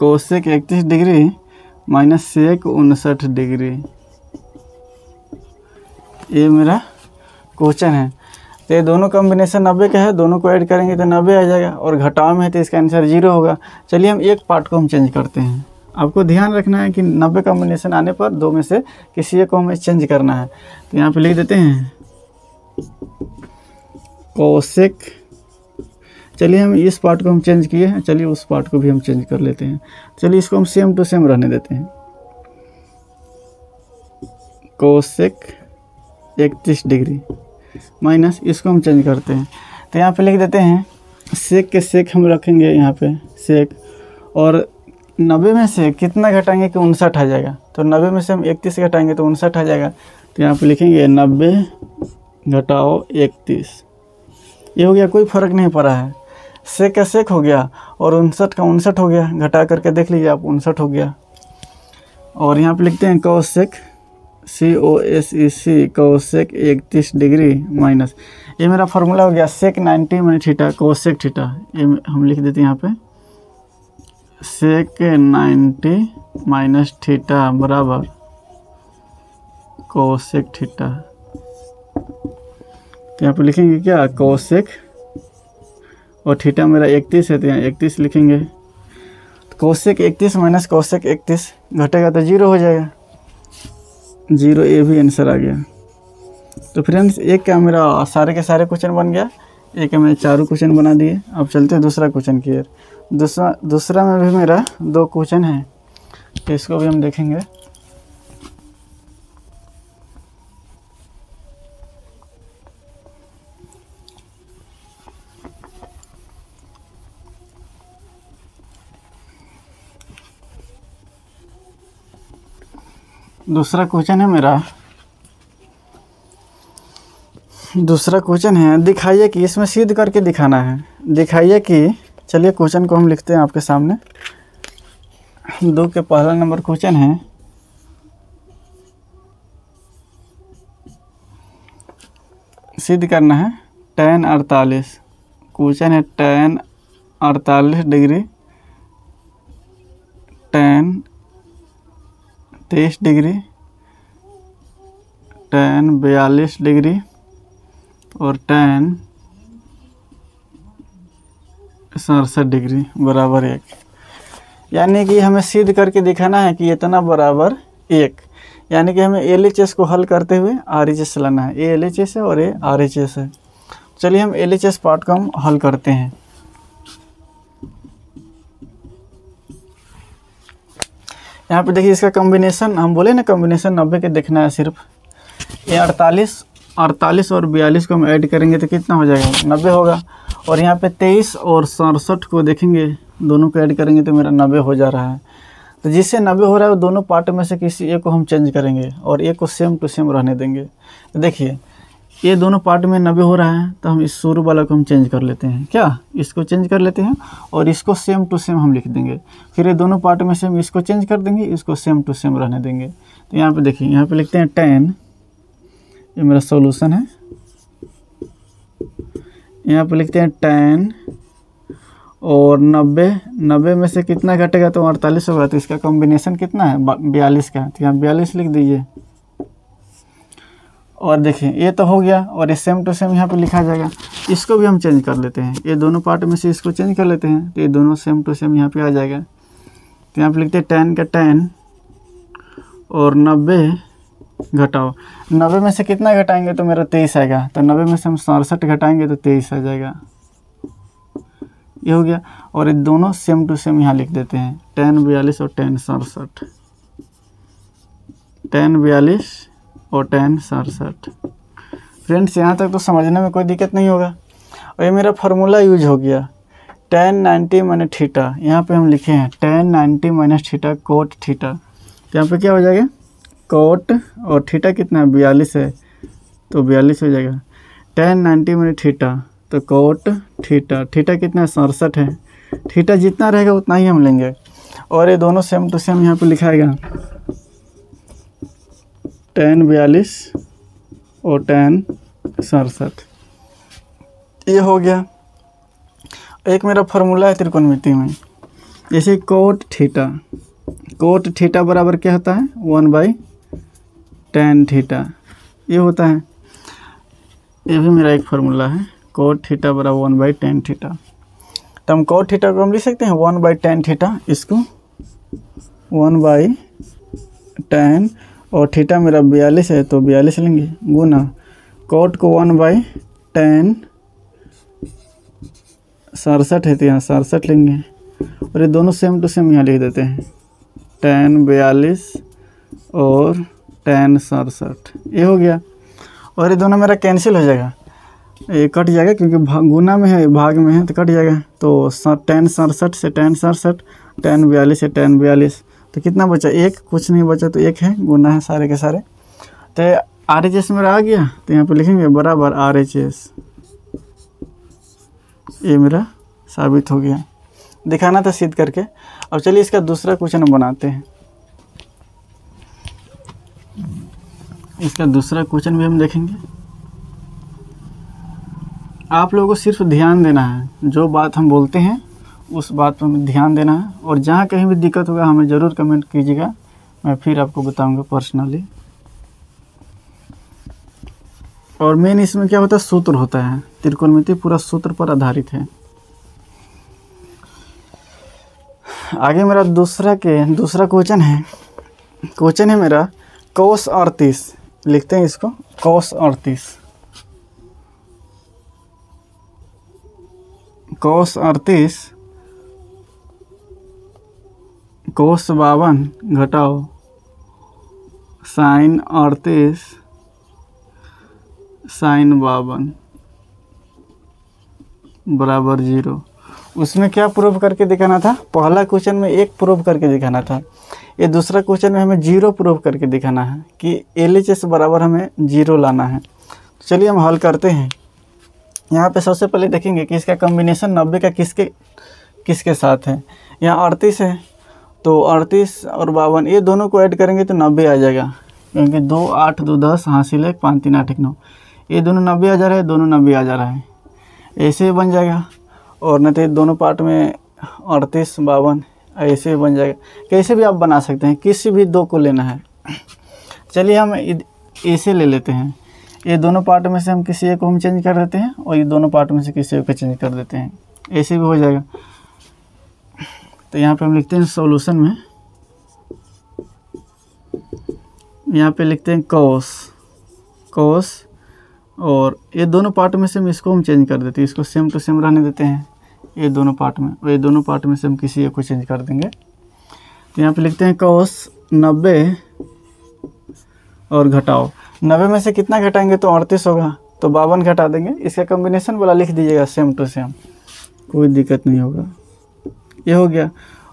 31 degree minus sec 59 degree. ये मेरा क्वेश्चन है। तो ये दोनों कॉम्बिनेशन 90 का है, दोनों को ऐड करेंगे तो 90 आ जाएगा, और घटाव में है तो इसका आंसर 0 होगा। चलिए हम एक पार्ट को हम चेंज करते हैं। आपको ध्यान रखना है कि 90 कॉम्बिनेशन आने पर 2 में से किसी एक को हमें चेंज करना है। तो यहाँ पे लिख देते हैं कोसेक। चलिए हम इस पार्ट को हम चेंज किए हैं, चलिए उस पार्ट को भी हम चेंज कर लेते हैं। चलिए इसको हम सेम टू सेम रहने देते हैं। कोसेक 31 डिग्री माइनस, इसको हम चेंज करते हैं। तो यहाँ पे लिख देते हैं सेक के सेक हम रखेंगे यहाँ पे सेक, और 90 में से कितना घटाएंगे कि 59 आ जाएगा। तो 90 में से हम 31 घटाएंगे तो 59 आ जाएगा। तो यहाँ पे लिखेंगे 90 घटाओ 31। ये हो गया, कोई फ़र्क नहीं पड़ा है। सेक का सेक हो गया और 59 का 59 हो गया। घटा करके देख लीजिए आप, 59 हो गया। और यहाँ पे लिखते हैं cosec COSEC cosec 31 degree minus, ये मेरा फार्मूला हो गया सेक 90 माइनस थीटा कोसेक थीटा। ये हम लिख देते हैं यहाँ पे सेक 90 माइनस थीटा बराबर कोसेक थीटा। तो यहाँ पे लिखेंगे क्या, कोसेक, और थीटा मेरा 31 है तो यहाँ 31 लिखेंगे। तो कोसेक 31 माइनस कोसेक 31 घटेगा तो 0 हो जाएगा। 0, ये भी आंसर आ गया। तो फ्रेंड्स एक का मेरा सारे के सारे क्वेश्चन बन गया, एक का मैंने चारों क्वेश्चन बना दिए। अब चलते हैं दूसरा क्वेश्चन की ओर। दूसरा में भी मेरा 2 क्वेश्चन है, तो इसको भी हम देखेंगे। दूसरा क्वेश्चन है दिखाइए कि, इसमें सिद्ध करके दिखाना है। दिखाइए कि, चलिए क्वेश्चन को हम लिखते हैं आपके सामने। 2 के पहला नंबर क्वेश्चन है, सिद्ध करना है tan 48। क्वेश्चन है tan 48 degree, tan 23 degree, tan 42 degree और tan 67 डिग्री बराबर 1। यानी कि हमें सिद्ध करके दिखाना है कि इतना बराबर 1। यानी कि हमें LHS को हल करते हुए RHS लाना है। ये LHS है और ये RHS है। चलिए हम LHS पार्ट को हम हल करते हैं। यहाँ पे देखिए इसका कॉम्बिनेशन, हम बोले ना कॉम्बिनेशन 90 के देखना है सिर्फ। ये 48 और 42 को हम ऐड करेंगे तो कितना हो जाएगा, 90 होगा। और यहाँ पे 23 और 67 को देखेंगे, दोनों को ऐड करेंगे तो मेरा 90 हो जा रहा है। तो जिससे 90 हो रहा है वो दोनों पार्ट में से किसी एक को हम चेंज करेंगे और एक को सेम टू सेम रहने देंगे। तो देखिए ये दोनों पार्ट में 90 हो रहा है, तो हम इस शुरू वाला को हम चेंज कर लेते हैं, क्या इसको चेंज कर लेते हैं और इसको सेम टू सेम हम लिख देंगे। फिर ये दोनों पार्ट में से हम इसको चेंज कर देंगे, इसको सेम टू सेम रहने देंगे। तो यहाँ पे देखिए, यहाँ पे लिखते हैं 10, ये मेरा सॉल्यूशन है। यहाँ पे लिखते हैं 10 और 90 में से कितना घटेगा तो 48 होगा, तो इसका कॉम्बिनेशन कितना है 42 का, तो यहाँ 42 लिख दीजिए। और देखिए ये तो हो गया, और ये सेम टू सेम यहाँ पे लिखा जाएगा। इसको भी हम चेंज कर लेते हैं, ये दोनों पार्ट में से इसको चेंज कर लेते हैं, तो ये दोनों सेम टू सेम यहाँ पे आ जाएगा। तो यहाँ पे लिखते हैं 10 का 10 और 90 घटाओ, 90 में से कितना घटाएंगे तो मेरा 23 आएगा, तो 90 में से हम 67 घटाएंगे तो 23 आ जाएगा। ये हो गया, और ये दोनों सेम टू सेम यहाँ लिख देते हैं, 10 42 और 10 67, 10 42 और 10 67। फ्रेंड्स यहाँ तक तो समझने में कोई दिक्कत नहीं होगा। और ये मेरा फार्मूला यूज हो गया, tan 90 माइनस थीटा, यहाँ पे हम लिखे हैं tan 90 minus theta cot theta. तो यहाँ पे क्या हो जाएगा, कोट और थीटा कितना है 42 है, तो 42 हो जाएगा। tan 90 माइनस थीटा, तो कोट थीटा, थीटा कितना है 67 है, थीटा जितना रहेगा उतना ही हम लेंगे। और ये दोनों सेम टू सेम यहाँ पे लिखाएगा, tan 42 और tan 67। ये हो गया। एक मेरा फार्मूला है त्रिकोणमिति में, जैसे कोट थीटा बराबर क्या होता है 1/tan थीटा, ये होता है। ये भी मेरा एक फार्मूला है, कोट थीटा बराबर 1/tan थीटा। तो हम कोट थीटा को हम लिख सकते हैं 1/tan थीटा, इसको 1/tan, और थीटा मेरा 42 है तो 42 लेंगे, गुना कोट को 1/tan 67 है तो यहाँ 67 लेंगे, और ये दोनों सेम टू सेम यहाँ लिख देते हैं, tan 42 और tan 67। ये हो गया, और ये दोनों मेरा कैंसिल हो जाएगा, ये कट जाएगा क्योंकि गुना में है भाग में है तो कट जाएगा। तो tan 67 से tan 67, tan 42 से tan 42, तो कितना बचा, एक, कुछ नहीं बचा तो एक है, गुना है सारे के सारे। तो RHS मेरा आ गया, तो यहाँ पे लिखेंगे बराबर RHS, ये मेरा साबित हो गया। दिखाना था सिद्ध करके। अब चलिए इसका दूसरा क्वेश्चन बनाते हैं। इसका दूसरा क्वेश्चन भी हम देखेंगे। आप लोगों को सिर्फ ध्यान देना है, जो बात हम बोलते हैं उस बात पर ध्यान देना है, और जहाँ कहीं भी दिक्कत होगा हमें ज़रूर कमेंट कीजिएगा, मैं फिर आपको बताऊंगा पर्सनली। और मेन इसमें क्या होता है, सूत्र होता है, त्रिकोणमिति पूरा सूत्र पर आधारित है। आगे मेरा दूसरा क्वेश्चन है मेरा cos 38, लिखते हैं इसको cos 38, cos 52 घटाओ sin 38 sin 52 बराबर 0। उसमें क्या प्रूव करके दिखाना था, पहला क्वेश्चन में 1 प्रूव करके दिखाना था, ये दूसरा क्वेश्चन में हमें 0 प्रूव करके दिखाना है कि LHS बराबर हमें 0 लाना है। चलिए हम हल करते हैं। यहाँ पे सबसे पहले देखेंगे कि इसका कॉम्बिनेशन 90 का किसके साथ है। यहाँ 38 है, तो 38 और 52 ये दोनों को ऐड करेंगे तो 90 आ जाएगा, क्योंकि 2 8 2 10 हासिल है, 5 3 8 1 9, ये दोनों 90 आ जा रहा है, दोनों 90 आ जा रहा है, ऐसे बन जाएगा। और नहीं तो दोनों पार्ट में 38 52 ऐसे बन जाएगा। कैसे भी आप बना सकते हैं, किसी भी 2 को लेना है। चलिए हम ऐसे ले लेते हैं, ये दोनों पार्ट में से हम किसी एक को हम चेंज कर देते हैं, और ये दोनों पार्ट में से किसी एक को चेंज कर देते हैं, ऐसे भी हो जाएगा। तो यहाँ पे हम लिखते हैं सॉल्यूशन में, यहाँ पे लिखते हैं cos, और ये दोनों पार्ट में से हम इसको हम चेंज कर देते हैं, इसको सेम टू सेम रहने देते हैं ये दोनों पार्ट में, और ये दोनों पार्ट में से हम किसी एक को चेंज कर देंगे। तो यहाँ पे लिखते हैं cos 90 और घटाओ, 90 में से कितना घटाएंगे तो 38 होगा, तो 52 घटा देंगे, इसका कॉम्बिनेशन वाला लिख दीजिएगा सेम टू सेम, कोई दिक्कत नहीं होगा। ये हो गया,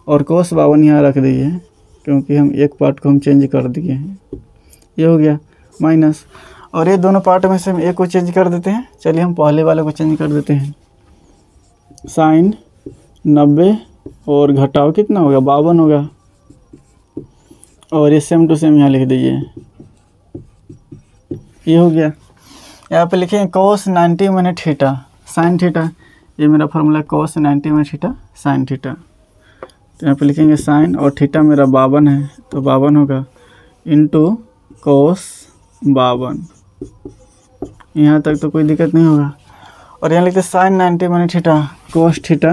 और cos 52 यहाँ रख दीजिए क्योंकि हम एक पार्ट को हम चेंज कर दिए हैं। ये हो गया माइनस, और ये दोनों पार्ट में से हम एक को चेंज कर देते हैं। चलिए हम पहले वाले को चेंज कर देते हैं। साइन 90 और घटाओ कितना होगा 52 होगा, और ये सेम टू सेम यहाँ लिख दीजिए। ये हो गया। यहाँ पे लिखेंगे cos 90 minus theta sine theta, ये मेरा formula cos 90 minus theta sine theta. तो यहाँ पे लिखेंगे साइन और थीटा मेरा 52 है तो 52 होगा इंटू cos 52। यहाँ तक तो कोई दिक्कत नहीं होगा। और यहाँ लिखते sine 90 minus theta cos theta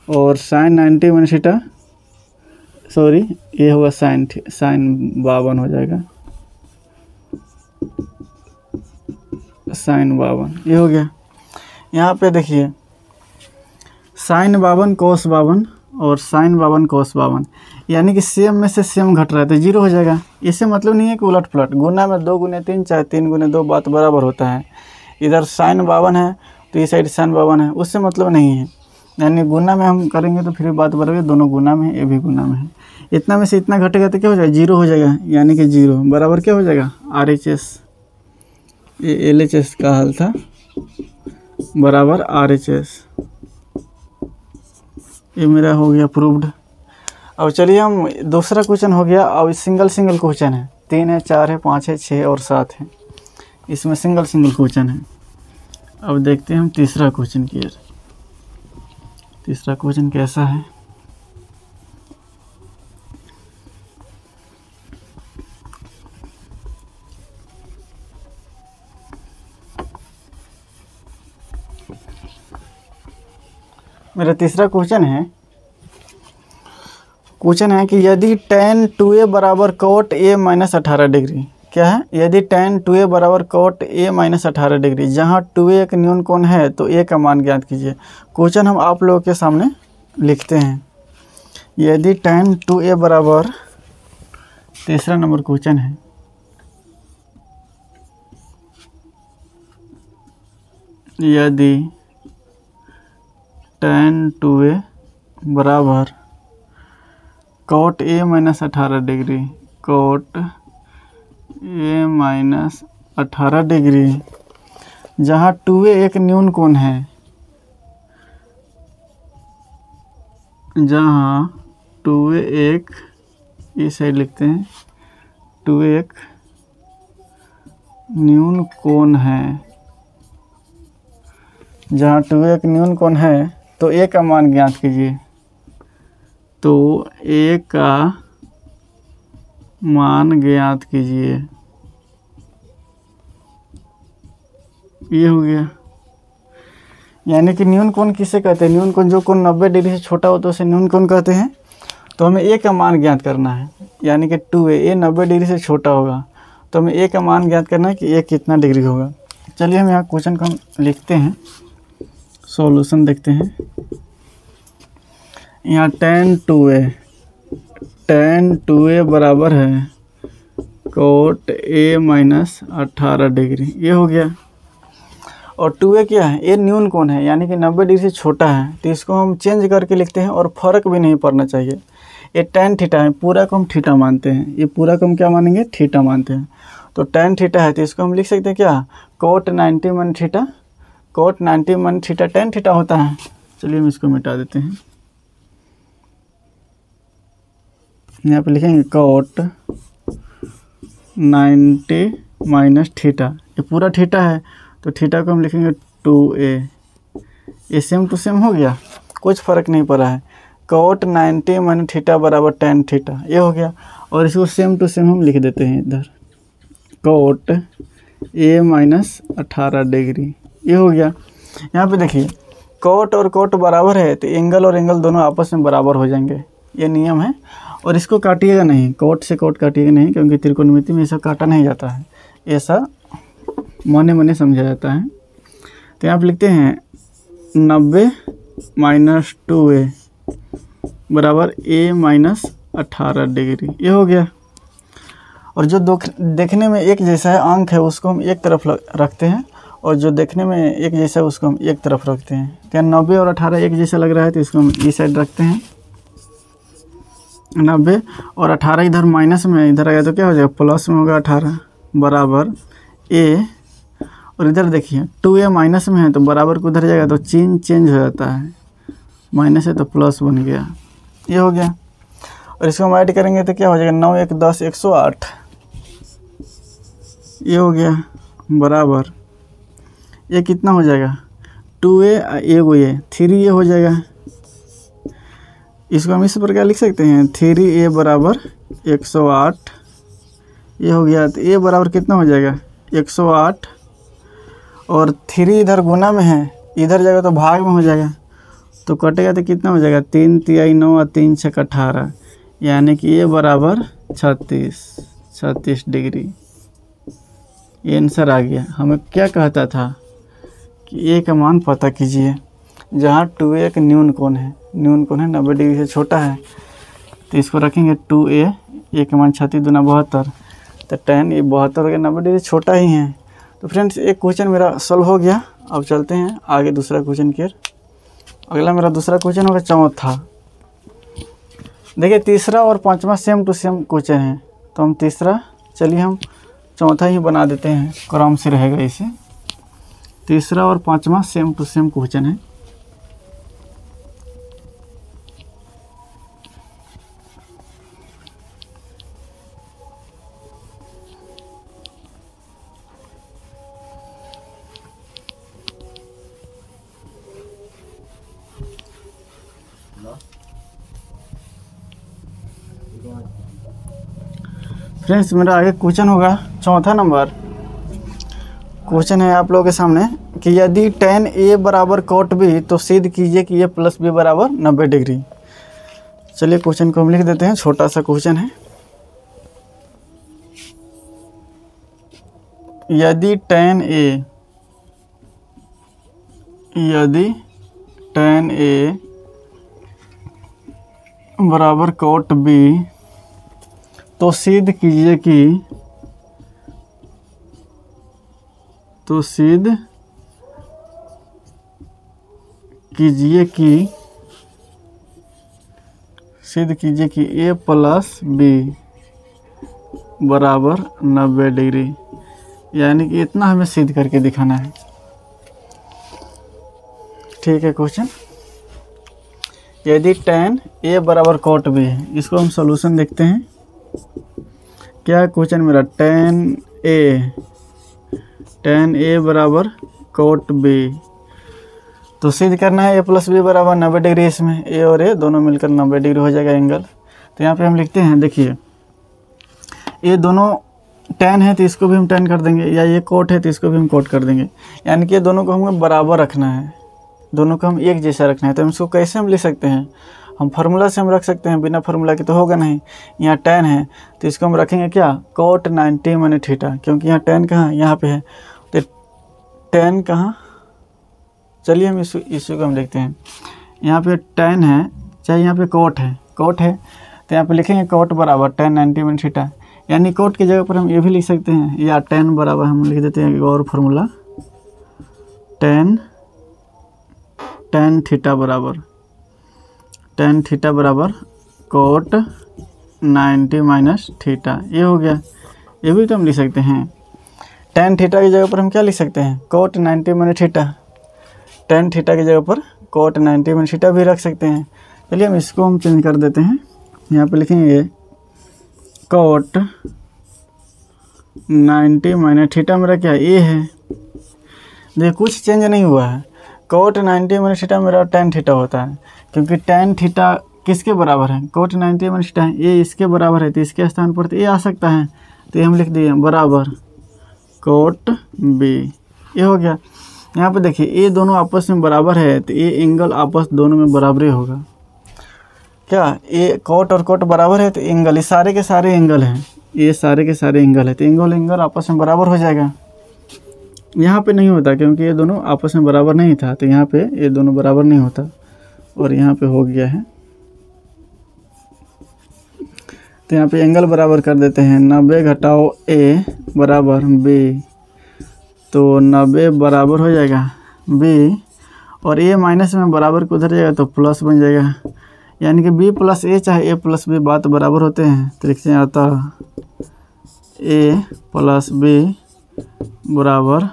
और साइन 90 माइनस थीटा, सॉरी ये होगा साइन 52 हो जाएगा, साइन 52 ये हो गया। यहाँ पे देखिए साइन 52 cos 52 और साइन 52 cos 52, यानी कि सेम में से सेम घट रहा है तो जीरो हो जाएगा। इससे मतलब नहीं है कि उलट पुलट, गुना में 2 गुने 3 चाहे 3 गुने 2 बात बराबर होता है। इधर साइन 52 है तो ये साइड साइन 52 है, उससे मतलब नहीं है। यानी गुना में हम करेंगे तो फिर बात बराबर, दोनों गुना में है, ये भी गुना में है। इतना में से इतना घटेगा तो क्या हो जाएगा, जीरो हो जाएगा। यानी कि जीरो बराबर क्या हो जाएगा RHS, ये LHS का हल था, बराबर RHS। ये मेरा हो गया प्रूव्ड। अब चलिए हम दूसरा क्वेश्चन हो गया। अब सिंगल सिंगल क्वेश्चन है, 3 है 4 है 5 है 6 और 7 है, इसमें सिंगल सिंगल क्वेश्चन है। अब देखते हैं हम तीसरा क्वेश्चन की। तीसरा क्वेश्चन कैसा है। मेरा तीसरा क्वेश्चन है कि यदि tan 2a बराबर cot a माइनस 18 डिग्री, क्या है, यदि tan 2a बराबर cot a माइनस 18 डिग्री, जहाँ 2a एक न्यून कोण है तो a का मान ज्ञात कीजिए। क्वेश्चन हम आप लोगों के सामने लिखते हैं। यदि tan 2a बराबर, तीसरा नंबर क्वेश्चन है, यदि tan 2a बराबर cot a minus 18 degree, cot a minus 18 degree, जहाँ 2a एक न्यून कोण है, जहाँ 2a एक, इस साइड लिखते हैं, 2a एक न्यून कोण है, जहाँ 2a एक न्यून कोण है तो a का मान ज्ञात कीजिए। तो a का मान ज्ञात कीजिए। ये हो गया। यानी कि न्यून कोण किसे कहते हैं, न्यून कोण जो कोण 90 डिग्री से छोटा हो तो उसे न्यून कोण कहते हैं। तो हमें a का मान ज्ञात करना है, यानी कि 2a 90 डिग्री से छोटा होगा तो हमें a का मान ज्ञात करना है कि a कितना डिग्री होगा। चलिए हम यहाँ क्वेश्चन को हम लिखते हैं, सॉल्यूशन देखते हैं। यहाँ tan 2a बराबर है cot a माइनस 18 डिग्री, ये हो गया। और 2a क्या है, ये न्यून कोण है, यानी कि 90 डिग्री से छोटा है, तो इसको हम चेंज करके लिखते हैं और फर्क भी नहीं पड़ना चाहिए। ये tan थीटा है, पूरा को हम थीटा मानते हैं, ये पूरा को हम क्या मानेंगे, थीटा मानते हैं। तो tan थीटा है तो इसको हम लिख सकते हैं क्या, cot 90 minus theta, cot 90 minus theta tan theta होता है। चलिए हम इसको मिटा देते हैं। यहाँ पे लिखेंगे cot 90 माइनस थीटा, ये पूरा थीटा है तो थीटा को हम लिखेंगे 2a। ये सेम टू सेम हो गया, कुछ फ़र्क नहीं पड़ा है। cot 90 माइनस थीटा बराबर tan थीटा, ये हो गया। और इसको सेम टू सेम हम लिख देते हैं इधर, cot a माइनस 18 डिग्री, ये हो गया। यहाँ पे देखिए cot और cot बराबर है तो एंगल और एंगल दोनों आपस में बराबर हो जाएंगे, ये नियम है। और इसको काटिएगा नहीं, cot से cot काटिएगा नहीं, क्योंकि त्रिकोणमिति में ऐसा काटा नहीं जाता है, ऐसा मने मने समझा जाता है। तो यहाँ पे लिखते हैं 90 माइनस 2a बराबर a माइनस 18 डिग्री, ये हो गया। और जो देखने में एक जैसा है अंक है उसको हम एक तरफ रखते हैं, और जो देखने में एक जैसा है उसको हम एक तरफ रखते हैं। क्या 90 और 18 एक जैसा लग रहा है तो इसको हम इस साइड रखते हैं, 90 और 18 इधर माइनस में, इधर आ गया तो क्या हो जाएगा प्लस में होगा 18 बराबर ए, और इधर देखिए 2a माइनस में है तो बराबर को उधर जाएगा तो चिन्ह चेंज हो जाता है, माइनस है तो प्लस बन गया, ये हो गया। और इसको हम ऐड करेंगे तो क्या हो जाएगा 9 1 10 108, ये हो गया बराबर ये कितना हो जाएगा 2a एगो ये 3a हो जाएगा। इसको हम इस प्रकार लिख सकते हैं 3a बराबर 108, ये हो गया। तो a बराबर कितना हो जाएगा 108 और 3 इधर गुना में है, इधर जाएगा तो भाग में हो जाएगा, तो कटेगा तो कितना हो जाएगा 3 तिहाई 9 और 3 छक 18, यानी कि a बराबर 36 डिग्री। ये आंसर आ गया। हमें क्या कहता था कि a का मान पता कीजिए, जहाँ 2a एक न्यून कोण है, 90 डिग्री से छोटा है, तो इसको रखेंगे 2a, a का मान 36 दूना 72, तो tan ये 72 हो गया, 90 डिग्री छोटा ही है। तो फ्रेंड्स एक क्वेश्चन मेरा सॉल्व हो गया। अब चलते हैं आगे दूसरा क्वेश्चन की। अगला मेरा दूसरा क्वेश्चन होगा चौथा। देखिए तीसरा और पांचवा सेम टू सेम क्वेश्चन है, तो हम तीसरा, चलिए हम चौथा ही बना देते हैं, क्रम से रहेगा इसे। तीसरा और पांचवा सेम टू सेम क्वेश्चन है। फ्रेंड्स मेरा आगे क्वेश्चन होगा चौथा नंबर। क्वेश्चन है आप लोगों के सामने कि यदि tan a बराबर cot b तो सिद्ध कीजिए कि a प्लस b बराबर 90 डिग्री। चलिए क्वेश्चन को हम लिख देते हैं, छोटा सा क्वेश्चन है। यदि tan a बराबर cot b तो सिद्ध कीजिए कि a प्लस b बराबर 90 डिग्री, यानी कि इतना हमें सिद्ध करके दिखाना है। ठीक है क्वेश्चन, यदि tan a बराबर cot b है, इसको हम सॉल्यूशन देखते हैं। क्या क्वेश्चन मेरा tan a बराबर cot b, तो सिद्ध करना है a प्लस b बराबर 90 डिग्री। इसमें a और a दोनों मिलकर 90 डिग्री हो जाएगा एंगल। तो यहाँ पे हम लिखते हैं, देखिए ये दोनों tan है तो इसको भी हम tan कर देंगे, या ये cot है तो इसको भी हम cot कर देंगे, यानी कि ये दोनों को हमें बराबर रखना है, दोनों को हम एक जैसा रखना है। तो हम इसको कैसे हम लिख सकते हैं, हम फार्मूला से हम रख सकते हैं, बिना फार्मूला के तो होगा नहीं। यहाँ tan है तो इसको हम रखेंगे क्या cot 90 माने थीटा, क्योंकि यहाँ tan कहाँ है, यहाँ पे है, तो tan कहाँ, चलिए हम इशू को हम देखते हैं। यहाँ पे tan है, चाहे यहाँ पे cot है, तो यहाँ पे लिखेंगे cot बराबर tan 90 माने थीटा, यानी cot की जगह पर हम ये भी लिख सकते हैं, या tan बराबर हम लिख देते हैं और फार्मूला tan थीटा बराबर cot 90 माइनस थीटा, ये हो गया। ये भी तो हम लिख सकते हैं, tan थीटा की जगह पर हम क्या लिख सकते हैं cot 90 minus theta, tan theta की जगह पर cot 90 माइनस थीटा भी रख सकते हैं। चलिए हम इसको हम चेंज कर देते हैं, यहाँ पे लिखेंगे cot 90 माइनस थीटा मेरा क्या a है। देखिए कुछ चेंज नहीं हुआ है, cot 90 माइनस थीटा मेरा tan थीटा होता है, क्योंकि tan थीटा किसके बराबर है, cot 90 माइनस थीटा है, ये इसके बराबर है, तो इसके स्थान पर तो ये आ सकता है, तो ये हम लिख दिए बराबर cot b, ये हो गया। यहाँ पे देखिए ये दोनों आपस में बराबर है, तो ये एंगल आपस दोनों में बराबर ही होगा। क्या ये cot और cot बराबर है, तो एंगल, ये सारे के सारे एंगल हैं, ये सारे के सारे एंगल है, तो एंगल आपस में बराबर हो जाएगा। यहाँ पे नहीं होता क्योंकि ये दोनों आपस में बराबर नहीं था, तो यहाँ पे ये दोनों बराबर नहीं होता, और यहाँ पे हो गया है। तो यहाँ पे एंगल बराबर कर देते हैं, 90 घटाओ a बराबर b, तो 90 बराबर हो जाएगा b, और a माइनस में बराबर को उधर जाएगा तो प्लस बन जाएगा, यानी कि बी प्लस ए चाहे ए प्लस बी बात बराबर होते हैं। तो लिखते हैं अतः ए प्लस बी बराबर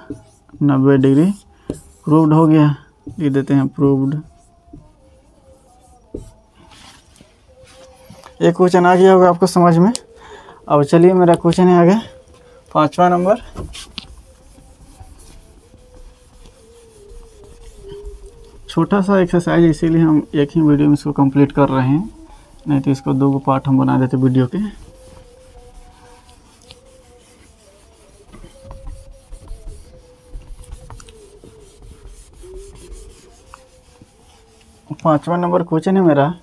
90 डिग्री। प्रूव्ड हो गया, लिख देते हैं प्रूव्ड। एक क्वेश्चन आ गया होगा आपको समझ में। अब चलिए मेरा क्वेश्चन है आगे 5वां नंबर। छोटा सा एक्सरसाइज, इसीलिए हम एक ही वीडियो में इसको कंप्लीट कर रहे हैं, नहीं तो इसको 2 पार्ट हम बना देते वीडियो के। पाँचवा नंबर क्वेश्चन है मेरा।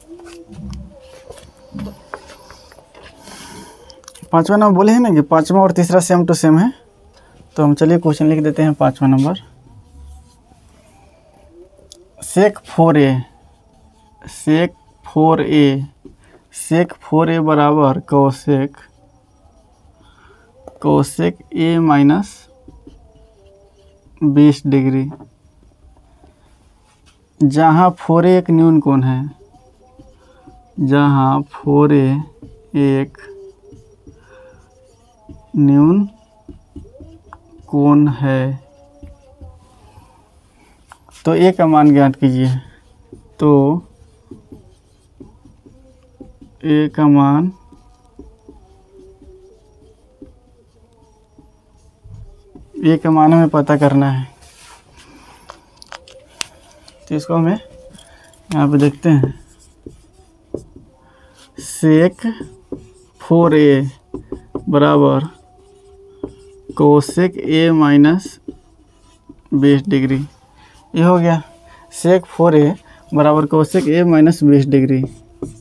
5वां नंबर बोले हैं ना कि 5वां और तीसरा सेम टू सेम है, तो हम चलिए क्वेश्चन लिख देते हैं 5वां नंबर। सेक 4a बराबर कोसेक ए माइनस 20 डिग्री, जहाँ 4a एक न्यून कोण है, जहाँ 4a एक न्यून कोण है। तो ए का मान ज्ञात कीजिए। तो ए का मान हमें पता करना है। तो इसको हमें यहाँ पे देखते हैं। सेक 4a बराबर कोसेक ए माइनस 20 डिग्री, ये हो गया। सेक 4a बराबर कोसेक ए माइनस 20 डिग्री,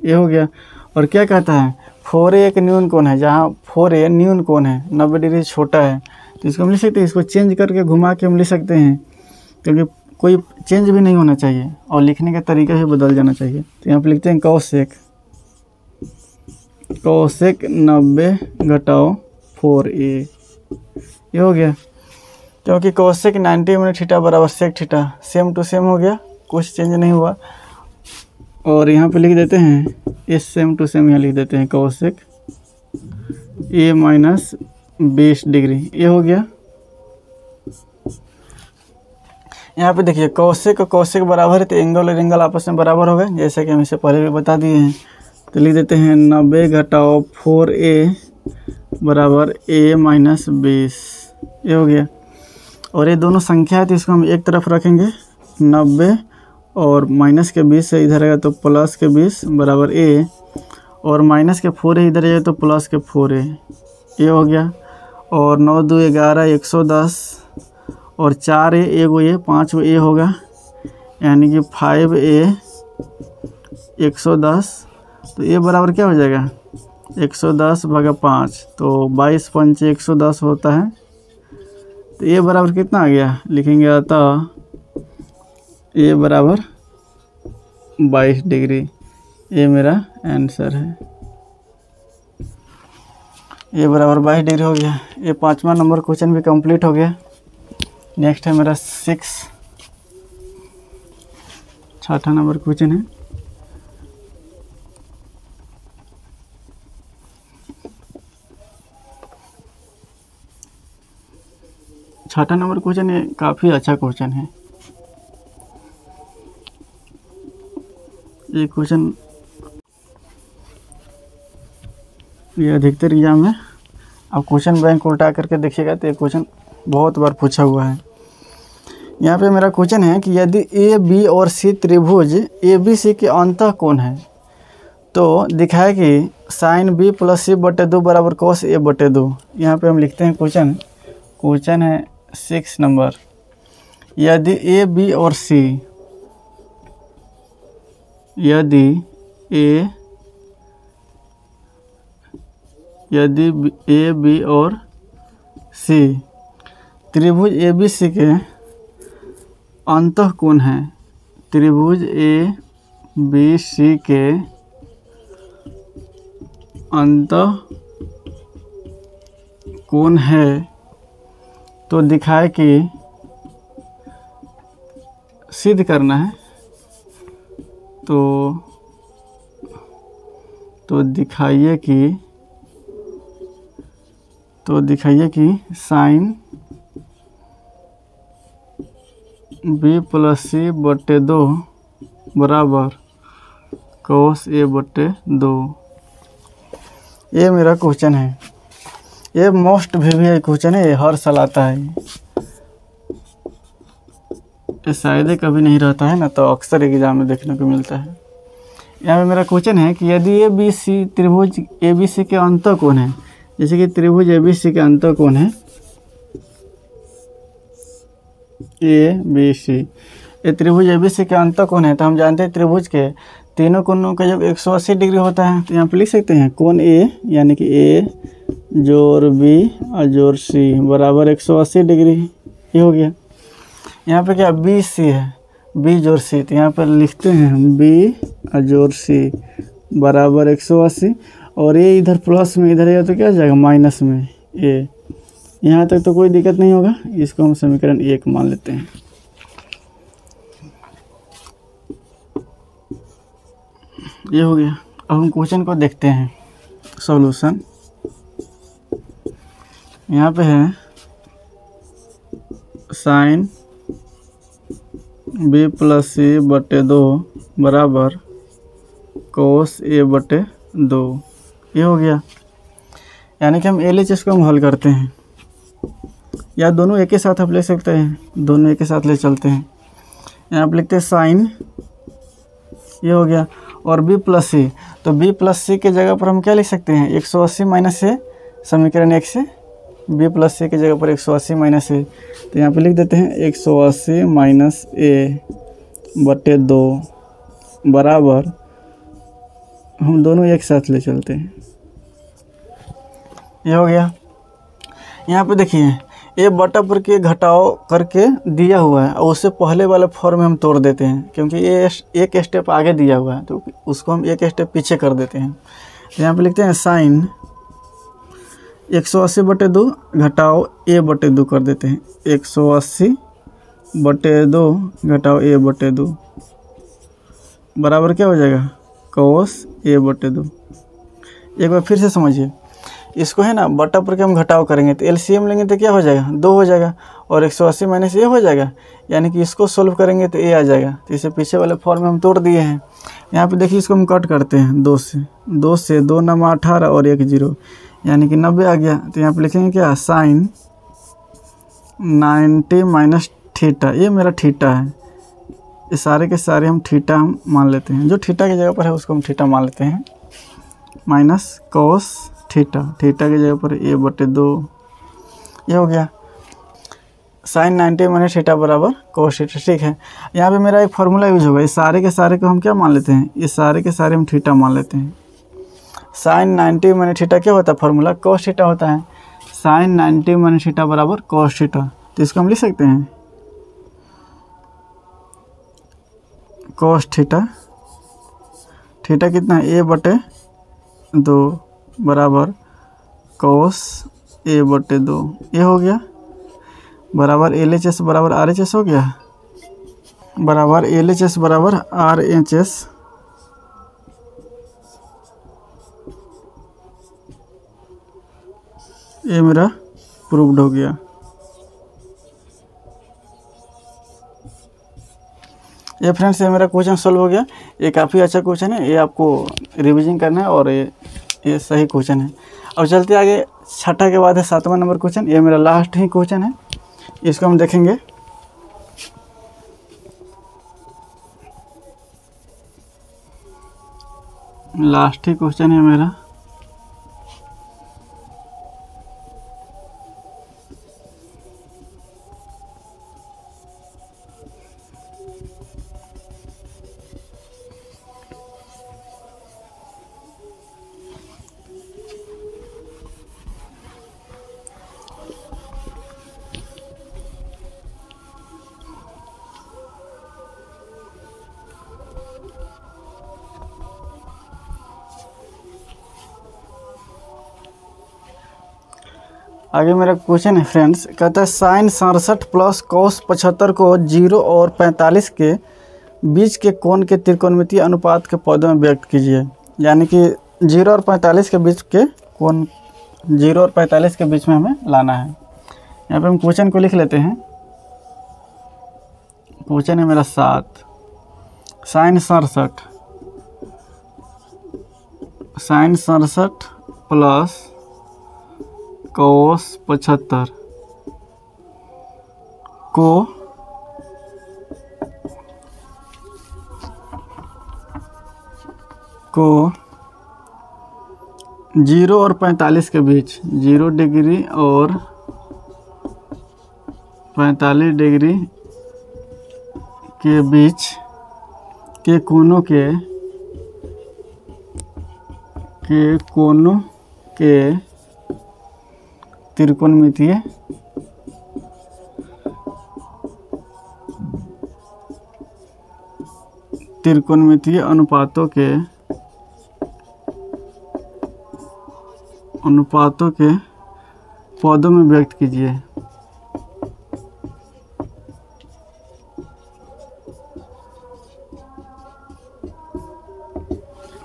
ये हो गया। और क्या कहता है, 4a एक न्यून कोण है, जहाँ 4a न्यून कोण है, 90 डिग्री छोटा है। तो इसको हम लिख सकते हैं, इसको चेंज करके घुमा के हम लिख सकते हैं, क्योंकि कोई चेंज भी नहीं होना चाहिए और लिखने का तरीका भी बदल जाना चाहिए। तो यहाँ पे लिखते हैं कोसेक 90 घटाओ 4a, ये हो गया। क्योंकि कोसेक 90 मिनट थीटा बराबर sec theta, same to same हो गया, कुछ चेंज नहीं हुआ। और यहाँ पे लिख देते हैं ये सेम टू सेम, यहाँ लिख देते हैं कोसेक ए माइनस 20 डिग्री, ये हो गया। यहाँ पे देखिए कोसेक और कोसेक बराबर है, तो एंगल और एंगल आपस में बराबर हो गए, जैसे कि हम इसे पहले भी बता दिए हैं। तो लिख देते हैं 90 घटाओ 4a बराबर a माइनस 20, ये हो गया। और ये दोनों संख्या है, तो इसको हम एक तरफ रखेंगे 90 और माइनस के 20 से इधर आएगा तो प्लस के 20 बराबर a, और माइनस के 4a इधर आएगा तो प्लस के 4a, ये हो गया। और 9 2 11 110 और 4a एगो ये 5 a होगा, यानी कि 5a 110। तो ये बराबर क्या हो जाएगा 110 भागा 5, तो 22 पंच 110 होता है। तो ये बराबर कितना आ गया, लिखेंगे अतः ये बराबर 22 डिग्री, ये मेरा आंसर है। ये बराबर 22 डिग्री हो गया। ये 5वां नंबर क्वेश्चन भी कंप्लीट हो गया। नेक्स्ट है मेरा 6ठा नंबर क्वेश्चन है। छठा नंबर क्वेश्चन है, काफ़ी अच्छा क्वेश्चन है। ये क्वेश्चन ये अधिकतर एग्जाम में आप क्वेश्चन बैंक उल्टा करके देखिएगा तो ये क्वेश्चन बहुत बार पूछा हुआ है। यहाँ पे मेरा क्वेश्चन है कि यदि ए बी और सी त्रिभुज ए बी सी के अंतः कोण है, तो दिखाए कि साइन बी प्लस सी बटे 2 बराबर कोस ए बटे 2। यहाँ पे हम लिखते हैं क्वेश्चन है 6 नंबर। यदि ए बी और सी, यदि ए बी और सी त्रिभुज ए बी सी के अंतः कोण है, त्रिभुज ए बी सी के अंतः कोण है, तो दिखाए कि सिद्ध करना है। तो तो दिखाइए कि साइन बी प्लस सी बटे 2 बराबर कोस ए बटे 2। ये मेरा क्वेश्चन है। ये मोस्ट VVI क्वेश्चन है, ये हर साल आता है। ये शायद ही कभी नहीं रहता है ना, तो अक्सर एग्जाम में देखने को मिलता है। यहाँ पे मेरा क्वेश्चन है कि यदि ABC त्रिभुज ABC के अंतःकोण है, जैसे कि त्रिभुज ABC के अंतःकोण है ABC, ये त्रिभुज ABC के अंतःकोण है, तो हम जानते हैं त्रिभुज के तीनों कोणों का जब 180 डिग्री होता है, तो यहाँ पे लिख सकते हैं कोण A यानी कि A जोड़ B और जोड़ C बराबर 180 डिग्री। ये हो गया। यहाँ पे क्या BC है, B जोड़ C, तो यहाँ पर लिखते हैं हम B जोड़ C बराबर 180, और ये इधर प्लस में इधर है तो क्या हो जाएगा माइनस में A। यहाँ तक तो कोई दिक्कत नहीं होगा, इसको हम समीकरण 1 मान लेते हैं। ये हो गया। अब हम क्वेश्चन को देखते हैं सॉल्यूशन। यहाँ पे है साइन B प्लस सी बटे 2 बराबर कोस A बटे 2। ये हो गया। यानी कि हम LHS को हम हल करते हैं, या दोनों एक ही साथ आप ले सकते हैं, दोनों एक ही साथ ले चलते हैं। यहाँ पे लिखते हैं साइन, ये हो गया, और B प्लस सी, तो B प्लस सी के जगह पर हम क्या लिख सकते हैं 180 माइनस A, समीकरण 1 से B प्लस सी की जगह पर 180 माइनस A, तो यहाँ पे लिख देते हैं 180 माइनस A बटे 2 बराबर, हम दोनों एक साथ ले चलते हैं। ये हो गया। यहाँ पे देखिए A बटा पर के घटाव करके दिया हुआ है, और उससे पहले वाले फॉर्म में हम तोड़ देते हैं, क्योंकि ये एक स्टेप आगे दिया हुआ है तो उसको हम एक स्टेप पीछे कर देते हैं। यहाँ पे लिखते हैं साइन 180 बटे 2 घटाव A बटे 2 कर देते हैं, 180 बटे 2 घटाव A बटे 2 बराबर क्या हो जाएगा कोस A बटे 2। एक बार फिर से समझिए, इसको है ना बटा पर के हम घटाव करेंगे तो LCM लेंगे तो क्या हो जाएगा 2 हो जाएगा, और 180 माइनस A हो जाएगा, यानी कि इसको सोल्व करेंगे तो A आ जाएगा। तो इसे पीछे वाले फॉर्म में हम तोड़ दिए हैं। यहाँ पे देखिए इसको हम कट करते हैं 2 से 2 9 18 और 1 0, यानी कि 90 आ गया। तो यहाँ पे लिखेंगे क्या साइन 90 माइनस थीटा, ये मेरा थीटा है, ये सारे के सारे हम थीटा हम मान लेते हैं, जो थीटा की जगह पर है उसको हम थीटा मान लेते हैं, माइनस कोस थीटा, थीटा की जगह पर A बटे 2। ये हो गया। साइन 90 माइनस थीटा बराबर कोस थीटा। ठीक है, यहाँ पे मेरा एक फार्मूला यूज होगा, इस सारे के सारे को हम क्या मान लेते हैं, ये सारे के सारे हम थीटा मान लेते हैं। साइन 90 माइनस थीटा क्या होता है, फार्मूला कोस थीटा होता है। साइन 90 माइनस थीटा बराबर कोस थीटा, तो इसको हम लिख सकते हैं कोस थीटा, थीटा कितना है A बटे 2 बराबर कोस A बटे 2। ये हो गया बराबर LHS बराबर RHS हो गया, बराबर LHS बराबर RHS। ये मेरा प्रूव्ड हो गया। ये फ्रेंड्स ये मेरा क्वेश्चन सॉल्व हो गया। ये काफ़ी अच्छा क्वेश्चन है, ये आपको रिवीजन करना है, और ये सही क्वेश्चन है। अब चलते आगे, छठा के बाद है 7वां नंबर क्वेश्चन। ये मेरा लास्ट ही क्वेश्चन है, इसको हम देखेंगे। लास्ट ही क्वेश्चन है मेरा। आगे मेरा क्वेश्चन है फ्रेंड्स, कहता है साइन 67 प्लस कोस 75 को 0 और 45 के बीच के कोण के त्रिकोणमितीय अनुपात के पदों में व्यक्त कीजिए। यानी कि 0 और 45 के बीच के कोण 0 और 45 के बीच में हमें लाना है। यहाँ पे हम क्वेश्चन को लिख लेते हैं। क्वेश्चन है मेरा 7, sin 67 प्लस cos 75 को 0 और 45 के बीच 0 डिग्री और 45 डिग्री के बीच के कोनों के त्रिकोणमितीय अनुपातों के पदों में व्यक्त कीजिए।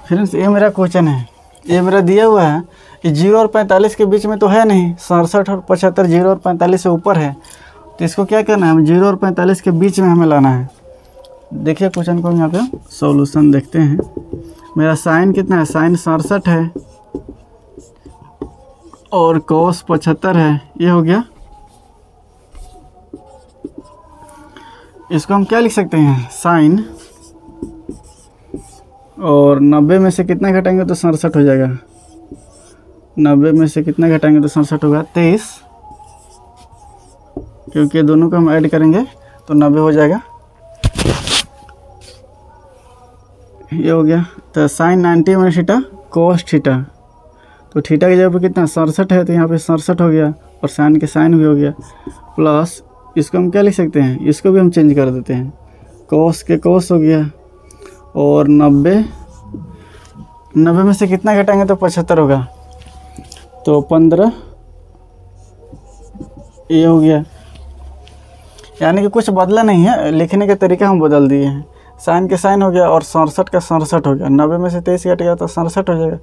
फ्रेंड्स ये मेरा क्वेश्चन है, ये मेरा दिया हुआ है। ये 0 और 45 के बीच में तो है नहीं, 67 और 75 0 और 45 से ऊपर है। तो इसको क्या करना है, 0 और 45 के बीच में हमें लाना है। देखिए क्वेश्चन को हम यहाँ पे सॉल्यूशन देखते हैं। मेरा साइन कितना है, साइन 67 है और cos 75 है, ये हो गया। इसको हम क्या लिख सकते हैं, साइन और 90 में से कितना घटाएंगे तो 67 हो जाएगा। 90 में से कितना घटाएंगे तो 67 होगा 23, क्योंकि दोनों को हम ऐड करेंगे तो 90 हो जाएगा। ये हो गया। तो sine 90 minus theta cos theta, तो थीटा की जगह पर कितना 67 है, तो यहाँ पे 67 हो गया और साइन के साइन भी हो गया। प्लस इसको हम क्या लिख सकते हैं, इसको भी हम चेंज कर देते हैं, cos के cos हो गया और 90 में से कितना घटाएंगे तो 75 होगा, तो 15 ये हो गया। यानी कि कुछ बदला नहीं है, लिखने का तरीका हम बदल दिए हैं। साइन के साइन हो गया और 67 का 67 हो गया। 90 में से 23 घट गया तो 67 हो जाएगा।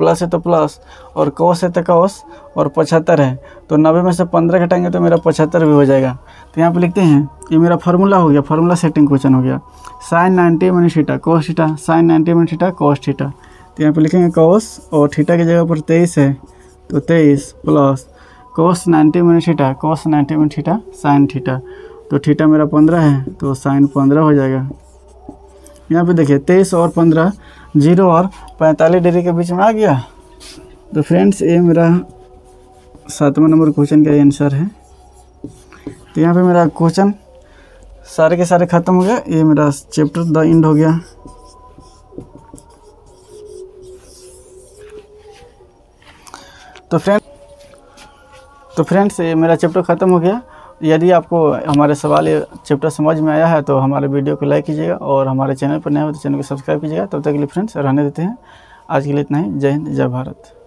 प्लस है तो प्लस और cos है तो cos और 75 है, तो 90 में से 15 घटाएंगे तो मेरा 75 भी हो जाएगा। तो यहाँ पे लिखते हैं, ये मेरा फार्मूला हो गया, फार्मूला सेटिंग क्वेश्चन हो गया। Sine 90 minus theta cos theta, sine 90 minus theta cos theta. तो यहाँ पे लिखेंगे cos और थीटा की जगह पर 23 है तो 23 plus cos 90 minus theta, cos 90 minus theta sine theta, तो थीटा मेरा 15 है तो साइन 15 हो जाएगा। यहाँ पे देखिए 23 और 15 0 और 45 डिग्री के बीच में आ गया। तो फ्रेंड्स ये मेरा 7वां नंबर क्वेश्चन का आंसर है। तो यहाँ पे मेरा क्वेश्चन सारे के सारे ख़त्म हो गया। ये मेरा चैप्टर द एंड हो गया। तो फ्रेंड्स ये मेरा चैप्टर ख़त्म हो गया। यदि आपको हमारे सवाल ये चैप्टर समझ में आया है तो हमारे वीडियो को लाइक कीजिएगा और हमारे चैनल पर नए हो तो चैनल को सब्सक्राइब कीजिएगा। तब तक के लिए फ्रेंड्स रहने देते हैं। आज के लिए इतना ही। जय हिंद, जय भारत।